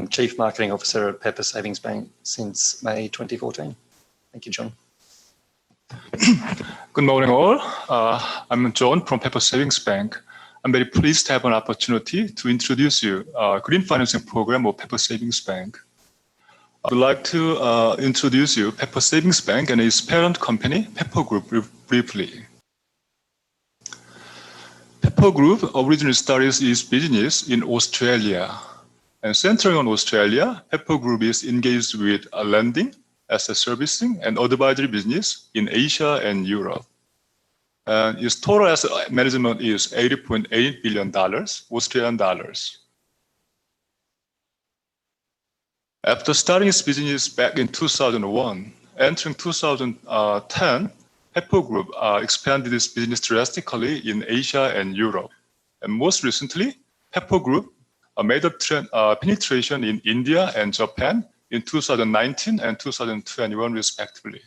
Chief Marketing Officer at Pepper Savings Bank since May 2014. Thank you, John. Good morning, all. I'm John from Pepper Savings Bank. I'm very pleased to have an opportunity to introduce you green financing program of Pepper Savings Bank. I would like to introduce you Pepper Savings Bank and its parent company, Pepper Group, briefly. Pepper Group originally started its business in Australia. And centering on Australia, Pepper Group is engaged with lending, asset servicing, and advisory business in Asia and Europe. And its total asset management is $80.8 billion Australian dollars. After starting its business back in 2001, entering 2010, Pepper Group expanded its business drastically in Asia and Europe. And most recently, Pepper Group made a penetration in India and Japan in 2019 and 2021, respectively.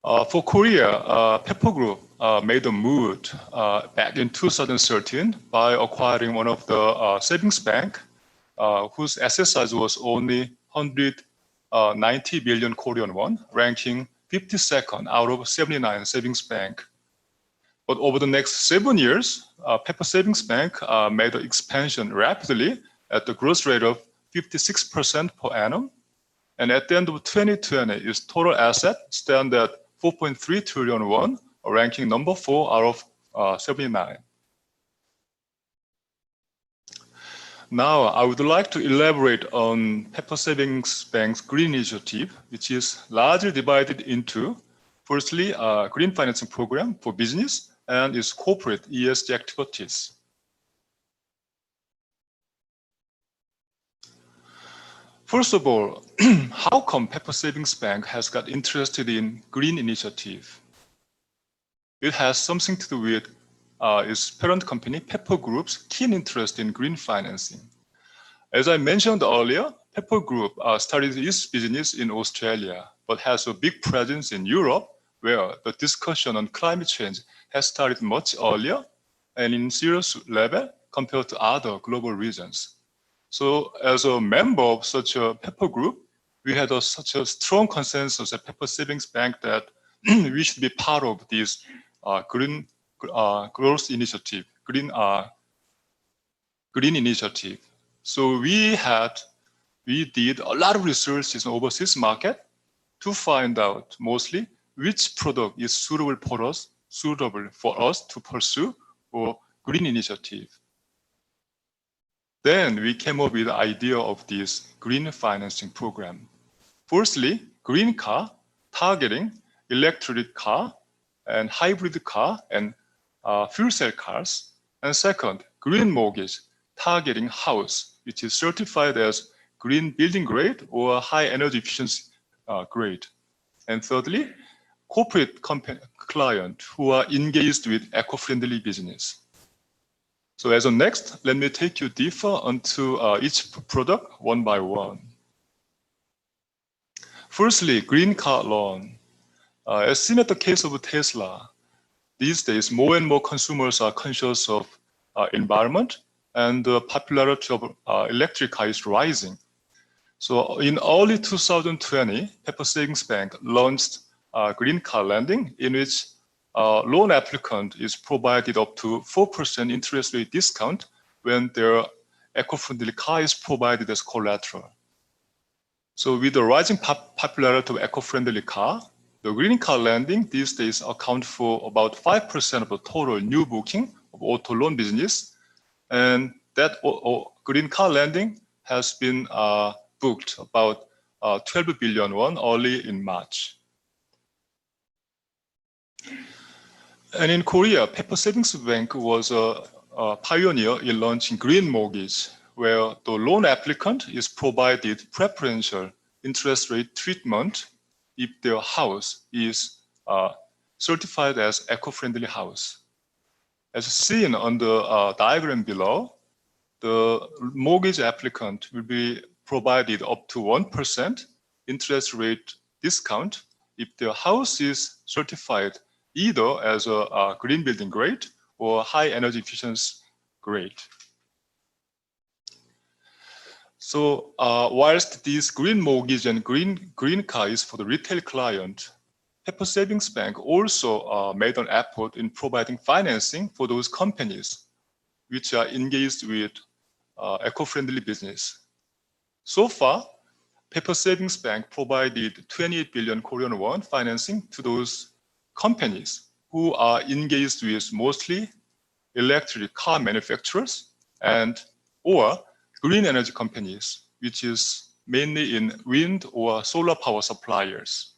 For Korea, Pepper Group made a move back in 2013 by acquiring one of the savings bank whose asset size was only 190 billion Korean won, ranking 52nd out of 79 savings bank. But over the next 7 years, Pepper Savings Bank made an expansion rapidly at the growth rate of 56% per annum. And at the end of 2020, its total asset stand at 4.3 trillion won, ranking number 4 out of 79. Now, I would like to elaborate on Pepper Savings Bank's green initiative, which is largely divided into, firstly, a green financing program for business and its corporate ESG activities. First of all, how come Pepper Savings Bank has got interested in green initiative? It has something to do with its parent company, Pepper Group's keen interest in green financing. As I mentioned earlier, Pepper Group started its business in Australia, but has a big presence in Europe, where the discussion on climate change has started much earlier and in serious level compared to other global regions. So as a member of such a Pepper Group, we had such a strong consensus at Pepper Savings Bank that we should be part of this green growth initiative, green initiative. So we did a lot of research in overseas market to find out mostly which product is suitable for us to pursue for green initiative. Then we came up with the idea of this green financing program. Firstly, green car, targeting electric car and hybrid car and fuel cell cars. And second, green mortgage, targeting house, which is certified as green building grade or high energy efficiency grade. And thirdly, corporate client who are engaged with eco-friendly business. So as a next, let me take you deeper onto each product one by one. Firstly, green car loan. As seen at the case of Tesla, these days, more and more consumers are conscious of environment, and the popularity of electric car is rising. So in early 2020, Pepper Savings Bank launched Green Car Lending, in which loan applicant is provided up to 4% interest rate discount when their eco-friendly car is provided as collateral. So with the rising popularity of eco-friendly car, the green car lending these days account for about 5% of the total new booking of auto loan business. And that green car lending has been booked about 12 billion won early in March. And in Korea, Pepper Savings Bank was a pioneer in launching green mortgage, where the loan applicant is provided preferential interest rate treatment if their house is certified as eco-friendly house. As seen on the diagram below, the mortgage applicant will be provided up to 1% interest rate discount if their house is certified either as a green building grade or high energy efficiency grade. So whilst this green mortgage and green car is for the retail client, Pepper Savings Bank also made an effort in providing financing for those companies which are engaged with eco-friendly business. So far, Pepper Savings Bank provided 28 billion Korean won financing to those companies who are engaged with mostly electric car manufacturers and or green energy companies, which is mainly in wind or solar power suppliers.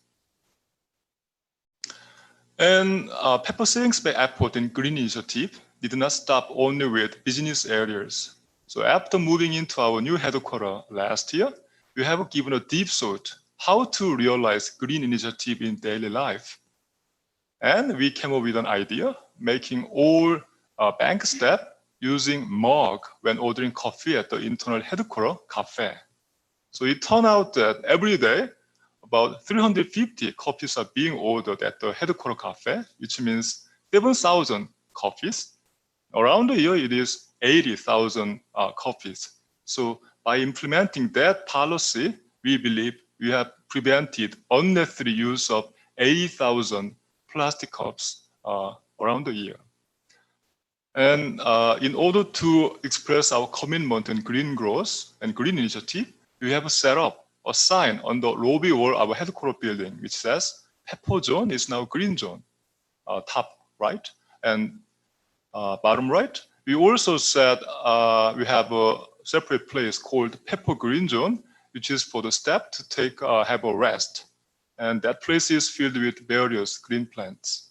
And Pepper Savings Bank effort in green initiative did not stop only with business areas. So after moving into our new headquarters last year, we have given a deep thought how to realize green initiative in daily life. And we came up with an idea, making all bank staff using mug when ordering coffee at the internal headquarters cafe. So it turned out that every day, about 350 coffees are being ordered at the headquarters cafe, which means 7,000 coffees. Around the year, it is 80,000 coffees. So by implementing that policy, we believe we have prevented unnecessary use of 80,000 plastic cups around the year. And in order to express our commitment in green growth and green initiative, we have set up a sign on the lobby wall of our headquarters building, which says Pepper Zone is now green zone, top right. And bottom right, we also said we have a separate place called Pepper Green Zone, which is for the staff to take have a rest. And that place is filled with various green plants.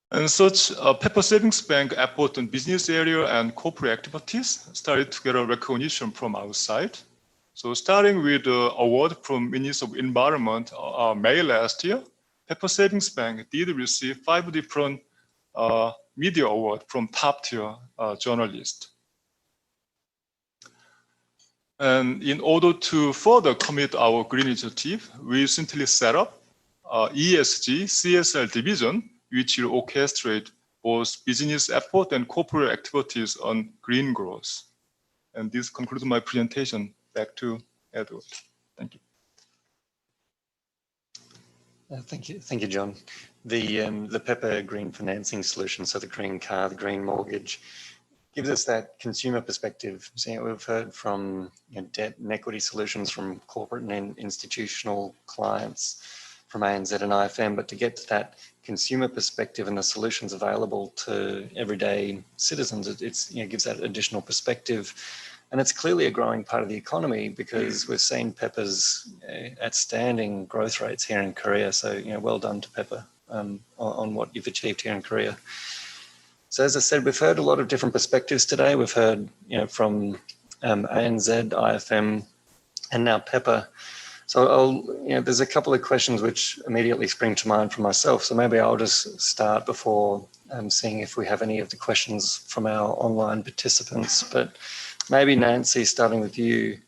And such Pepper Savings Bank effort in business area and corporate activities started to get a recognition from outside. So starting with the award from Ministry of Environment May last year, Pepper Savings Bank did receive 5 different media awards from top tier journalists. And in order to further commit our green initiative, we recently set up ESG CSR division, which will orchestrate both business effort and corporate activities on green growth. And this concludes my presentation. Back to Edward. Thank you. Thank you, John. The Pepper Green Financing Solution, so the green car, the green mortgage, gives us that consumer perspective. So, we've heard from debt and equity solutions from corporate and institutional clients, from ANZ and IFM, but to get to that consumer perspective and the solutions available to everyday citizens, it gives that additional perspective. And it's clearly a growing part of the economy because we've seen Pepper's outstanding growth rates here in Korea. So, well done to Pepper on what you've achieved here in Korea. So, as I said, we've heard a lot of different perspectives today. We've heard, from ANZ, IFM, and now Pepper. So, there's a couple of questions which immediately spring to mind for myself. So maybe I'll just start before seeing if we have any of the questions from our online participants. But maybe Nancy, starting with you,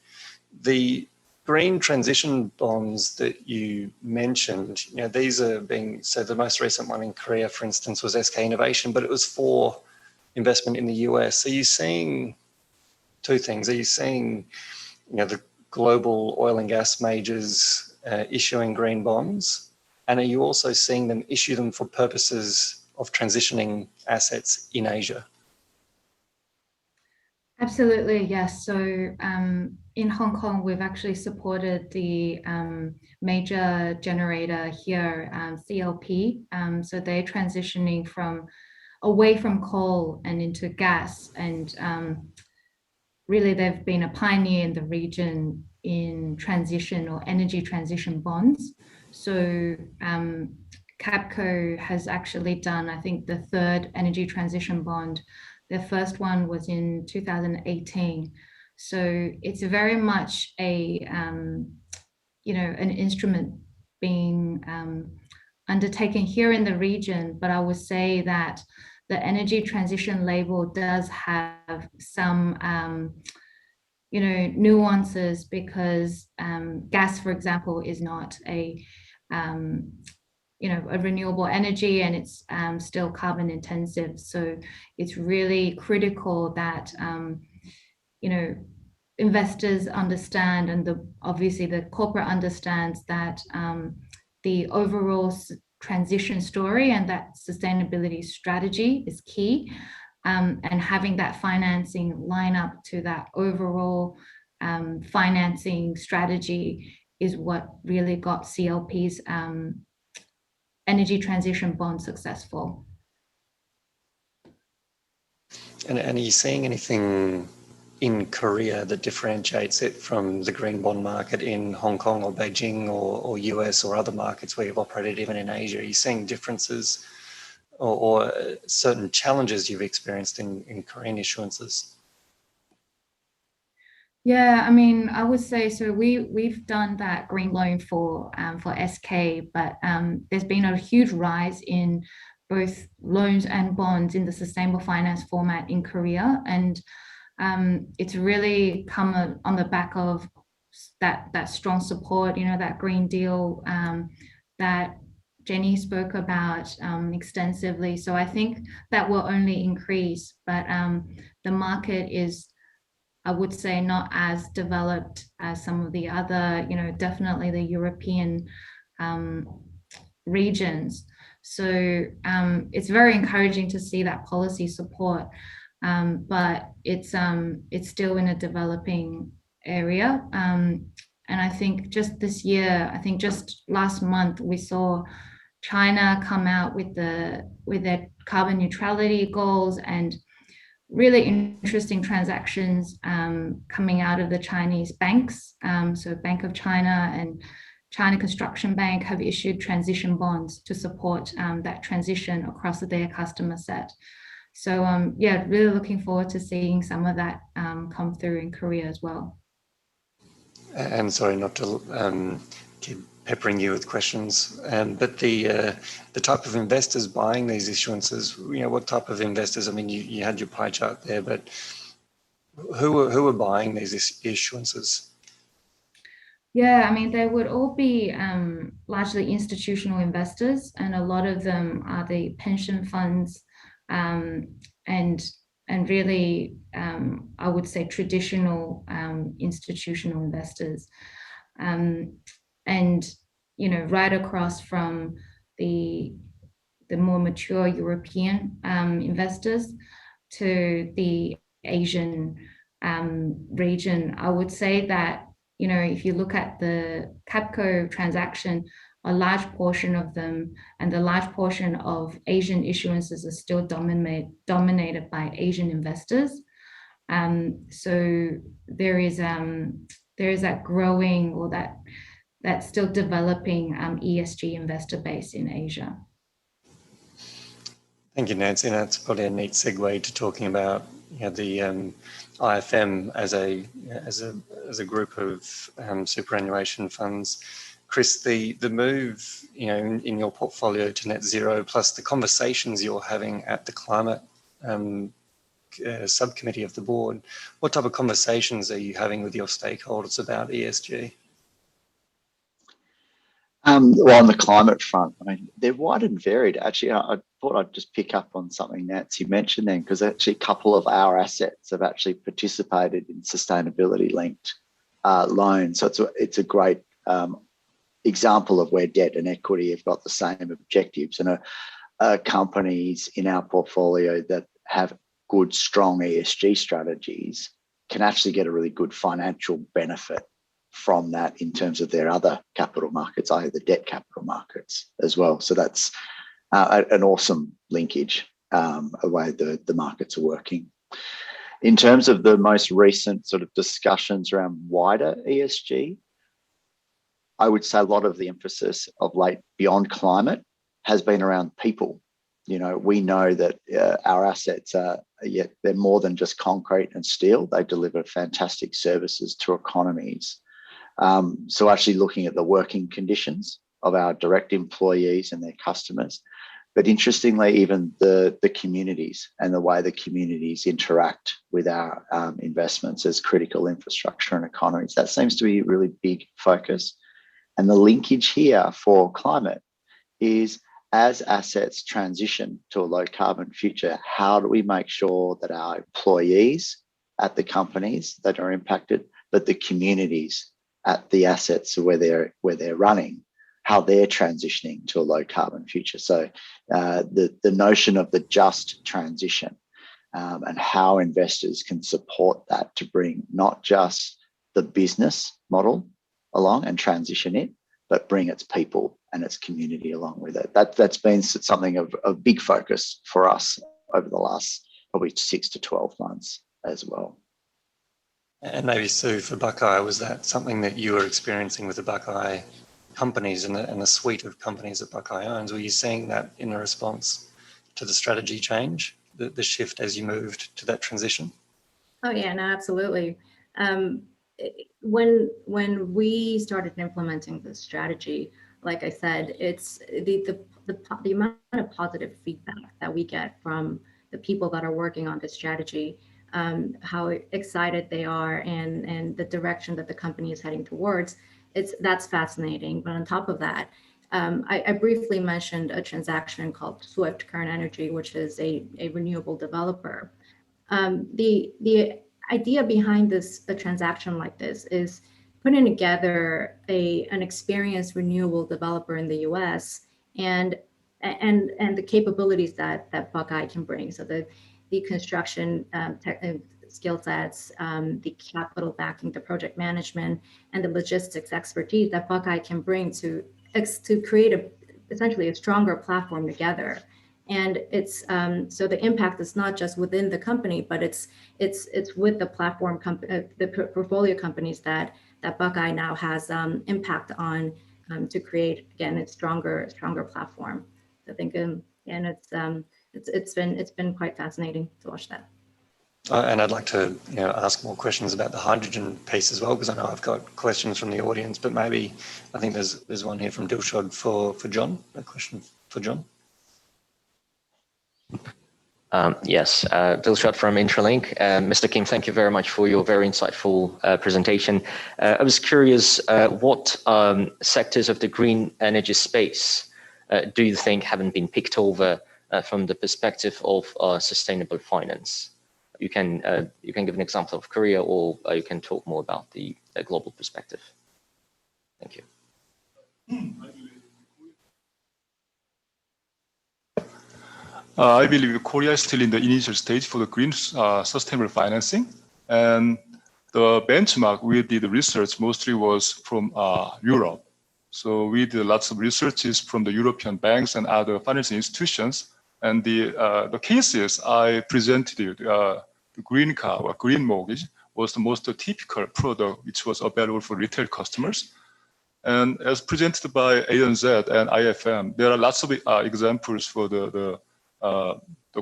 the green transition bonds that you mentioned, these are being, so the most recent one in Korea, for instance, was SK Innovation, but it was for investment in the US. Are you seeing two things? Are you seeing, the global oil and gas majors issuing green bonds? And are you also seeing them issue them for purposes of transitioning assets in Asia? Absolutely, yes. So in Hong Kong, we've actually supported the major generator here, CLP. So they're transitioning away from coal and into gas. And really, they've been a pioneer in the region in transition or energy transition bonds. So CAPCO has actually done, I think, the third energy transition bond. Their first one was in 2018. So it's very much an instrument being undertaken here in the region. But I would say that the energy transition label does have some nuances, because gas, for example, is not a renewable energy, and it's still carbon intensive. So it's really critical that investors understand, and obviously the corporate understands that the overall transition story and that sustainability strategy is key, and having that financing line up to that overall financing strategy is what really got CLP's energy transition bond successful. And are you seeing anything in Korea that differentiates it from the green bond market in Hong Kong or Beijing or US or other markets where you've operated, even in Asia? Are you seeing differences or certain challenges you've experienced in Korean issuances? Yeah, I mean, I would say so. We've done that green loan for SK, but there's been a huge rise in both loans and bonds in the sustainable finance format in Korea, and it's really come on the back of that strong support. That Green Deal that Jenny spoke about extensively. So I think that will only increase, but the market is, I would say, not as developed as some of the other, definitely the European regions. So it's very encouraging to see that policy support, but it's still in a developing area. And I think just this year, I think just last month, we saw China come out with their carbon neutrality goals, and really interesting transactions coming out of the Chinese banks. So Bank of China and China Construction Bank have issued transition bonds to support that transition across their customer set. So yeah, really looking forward to seeing some of that come through in Korea as well. And sorry not to keep peppering you with questions, but the type of investors buying these issuances, what type of investors? I mean, you had your pie chart there, but who are buying these issuances? Yeah, I mean, they would all be largely institutional investors, and a lot of them are the pension funds, and really, I would say, traditional institutional investors, and right across from the more mature European investors to the Asian region. I would say that, if you look at the CAPCO transaction, a large portion of them and the large portion of Asian issuances are still dominated by Asian investors. So there is that growing, or that still developing ESG investor base in Asia. Thank you, Nancy. That's probably a neat segue to talking about the IFM as a group of superannuation funds. Chris, the move in your portfolio to net zero, plus the conversations you're having at the climate subcommittee of the board, what type of conversations are you having with your stakeholders about ESG? Well, on the climate front, I mean, they're wide and varied. Actually, I thought I'd just pick up on something Nancy mentioned then, because actually a couple of our assets have actually participated in sustainability-linked loans. So it's a great example of where debt and equity have got the same objectives, and companies in our portfolio that have good, strong ESG strategies can actually get a really good financial benefit from that in terms of their other capital markets, i.e. the debt capital markets as well. So that's an awesome linkage, the way the markets are working. In terms of the most recent sort of discussions around wider ESG, I would say a lot of the emphasis of late beyond climate has been around people. You know, we know that our assets they're more than just concrete and steel. They deliver fantastic services to economies. So actually looking at the working conditions of our direct employees and their customers, but interestingly, even the communities and the way the communities interact with our investments as critical infrastructure and economies. That seems to be a really big focus. And the linkage here for climate is, as assets transition to a low carbon future, how do we make sure that our employees at the companies that are impacted, but the communities at the assets where they're running, how they're transitioning to a low carbon future? So the notion of the just transition and how investors can support that to bring not just the business model along and transition it, but bring its people and its community along with it. That's been something of big focus for us over the last probably 6 to 12 months as well. And maybe, Sue, for Buckeye, was that something that you were experiencing with the Buckeye companies and the suite of companies that Buckeye owns? Were you seeing that in a response to the strategy change, the shift as you moved to that transition? Oh yeah, no, absolutely. When we started implementing this strategy, like I said, it's the amount of positive feedback that we get from the people that are working on this strategy, how excited they are, and the direction that the company is heading towards. That's fascinating. But on top of that, I briefly mentioned a transaction called Swift Current Energy, which is a renewable developer. The idea behind a transaction like this is putting together an experienced renewable developer in the U.S. and the capabilities that Buckeye can bring. So the construction skill sets, the capital backing, the project management, and the logistics expertise that Buckeye can bring to create essentially a stronger platform together. And it's so the impact is not just within the company, but it's with the platform the portfolio companies that Buckeye now has impact on to create, again, a stronger platform. So I think and it's been quite fascinating to watch that. And I'd like to ask more questions about the hydrogen piece as well, because I know I've got questions from the audience, but maybe I think there's one here from Dilshad for John. A question for John. Yes, Dilshad from Intralink. Mr. Kim, thank you very much for your very insightful presentation. I was curious, what sectors of the green energy space do you think haven't been picked over from the perspective of sustainable finance? You can give an example of Korea, or you can talk more about the global perspective. Thank you. I believe Korea is still in the initial stage for the green sustainable financing. And the benchmark we did research mostly was from Europe. So we did lots of researches from the European banks and other financial institutions. And the cases I presented you, the green car or green mortgage was the most typical product which was available for retail customers. And as presented by ANZ and IFM, there are lots of examples for the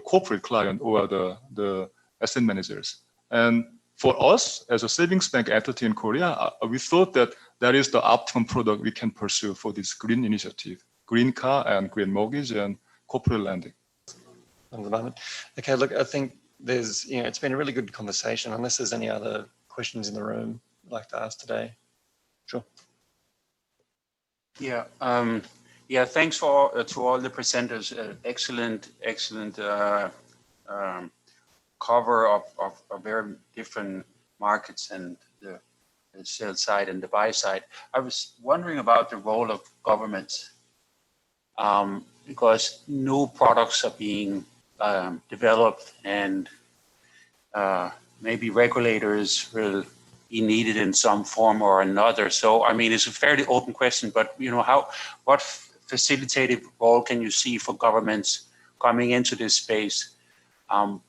corporate client or the asset managers. And for us as a savings bank entity in Korea, we thought that is the optimum product we can pursue for this green initiative, green car and green mortgage and corporate lending. At the moment. Okay, look, I think it's been a really good conversation. Unless there's any other questions in the room I'd like to ask today. Sure. Yeah, yeah. Thanks for to all the presenters. Excellent cover of very different markets and the sell side and the buy side. I was wondering about the role of governments because new products are being developed and maybe regulators will be needed in some form or another. So, I mean, it's a fairly open question, but you know, what facilitative role can you see for governments coming into this space? I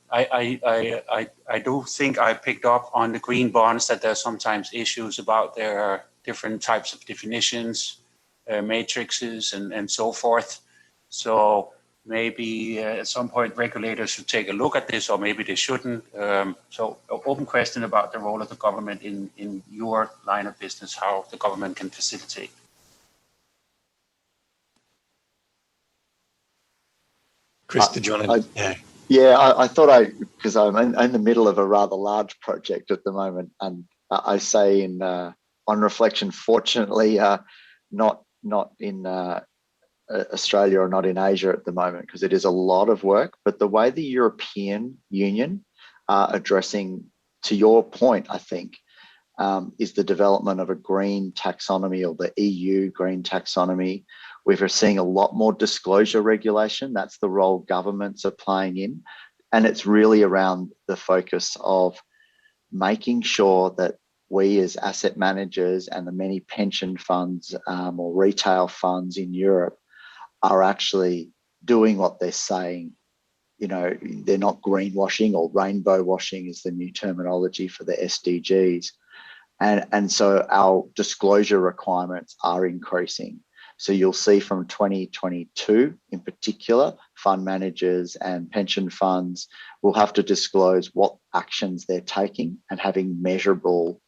do think I picked up on the green bonds that there's sometimes issues about their different types of definitions, matrices, and so forth. So maybe at some point regulators should take a look at this, or maybe they shouldn't. So open question about the role of the government in your line of business, how the government can facilitate. Chris, did you want to? Yeah, I thought because I'm in the middle of a rather large project at the moment, and I say on reflection, fortunately, not in Australia or not in Asia at the moment, because it is a lot of work. But the way the European Union are addressing, to your point, I think, is the development of a green taxonomy, or the EU green taxonomy. We're seeing a lot more disclosure regulation. That's the role governments are playing in. And it's really around the focus of making sure that we as asset managers and the many pension funds or retail funds in Europe are actually doing what they're saying. You know, they're not greenwashing, or rainbow washing is the new terminology for the SDGs. And so our disclosure requirements are increasing. So you'll see from 2022 in particular, fund managers and pension funds will have to disclose what actions they're taking and having measurable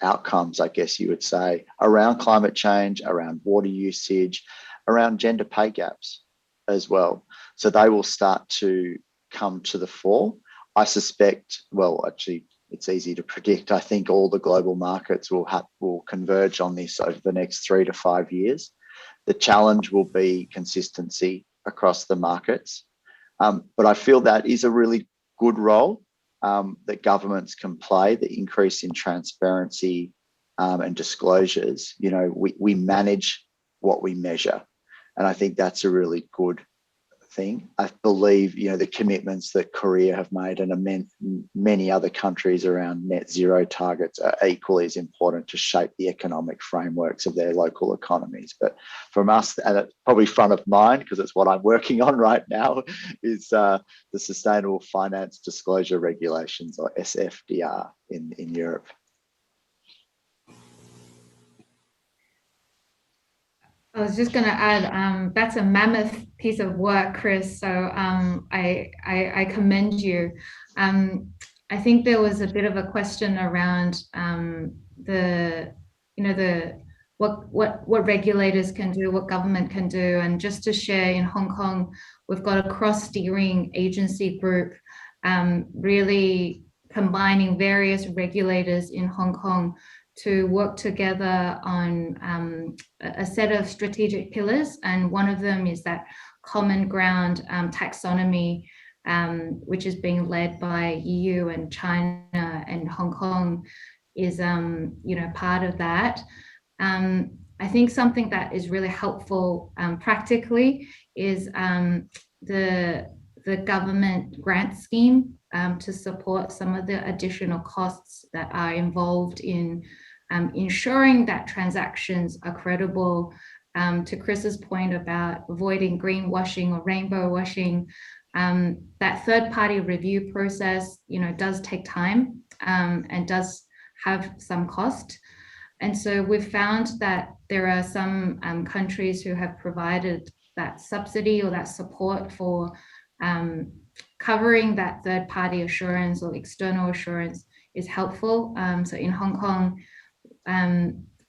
outcomes, I guess you would say, around climate change, around water usage, around gender pay gaps as well. So they will start to come to the fore. I suspect, well, actually, it's easy to predict. I think all the global markets will converge on this over the next 3 to 5 years. The challenge will be consistency across the markets. But I feel that is a really good role that governments can play, the increase in transparency and disclosures. You know, we manage what we measure. And I think that's a really good thing. I believe, you know, the commitments that Korea have made and many other countries around net zero targets are equally as important to shape the economic frameworks of their local economies. But from us, and it's probably front of mind because it's what I'm working on right now, is the Sustainable Finance Disclosure Regulations, or SFDR in Europe. I was just going to add, that's a mammoth piece of work, Chris. So I commend you. I think there was a bit of a question around what regulators can do, what government can do, and just to share, in Hong Kong, we've got a cross-steering agency group, really combining various regulators in Hong Kong to work together on a set of strategic pillars. And one of them is that common ground taxonomy, which is being led by EU and China, and Hong Kong is part of that. I think something that is really helpful practically is the government grant scheme to support some of the additional costs that are involved in ensuring that transactions are credible. To Chris's point about avoiding greenwashing or rainbow washing, that third-party review process, does take time and does have some cost. And so we've found that there are some countries who have provided that subsidy or that support for covering that third-party assurance or external assurance is helpful. So in Hong Kong,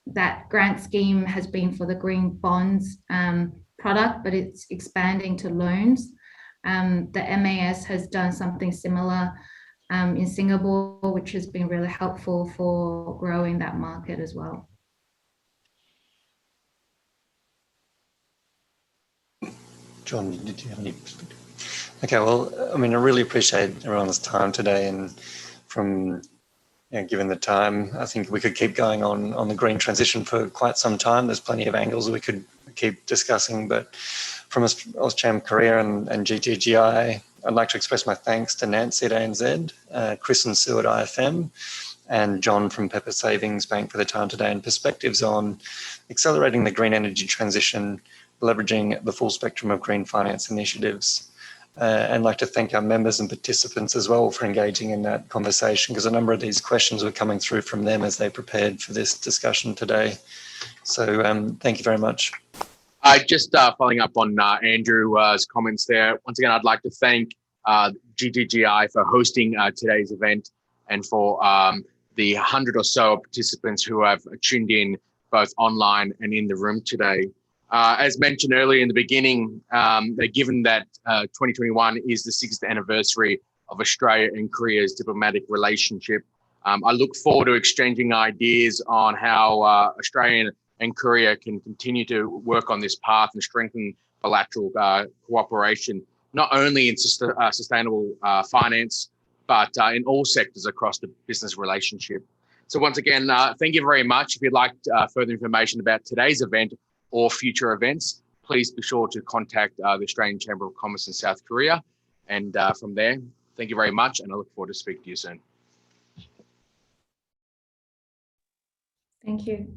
that grant scheme has been for the green bonds product, but it's expanding to loans. The MAS has done something similar in Singapore, which has been really helpful for growing that market as well. John, did you have any perspective? Okay, well, I mean, I really appreciate everyone's time today, and from given the time, I think we could keep going on the green transition for quite some time. There's plenty of angles we could keep discussing, but from AustCham Korea and GGGI, I'd like to express my thanks to Nancy at ANZ, Chris and Sue at IFM, and John from Pepper Savings Bank for the time today and perspectives on accelerating the green energy transition, leveraging the full spectrum of green finance initiatives. And I'd like to thank our members and participants as well for engaging in that conversation, because a number of these questions were coming through from them as they prepared for this discussion today. So thank you very much. Just following up on Andrew's comments there. Once again, I'd like to thank GGGI for hosting today's event, and for the 100 or so participants who have tuned in both online and in the room today. As mentioned earlier in the beginning, given that 2021 is the 6th anniversary of Australia and Korea's diplomatic relationship, I look forward to exchanging ideas on how Australia and Korea can continue to work on this path and strengthen bilateral cooperation, not only in sustainable finance, but in all sectors across the business relationship. So once again, thank you very much. If you'd like further information about today's event or future events, please be sure to contact the Australian Chamber of Commerce in South Korea. And from there, thank you very much, and I look forward to speaking to you soon. Thank you.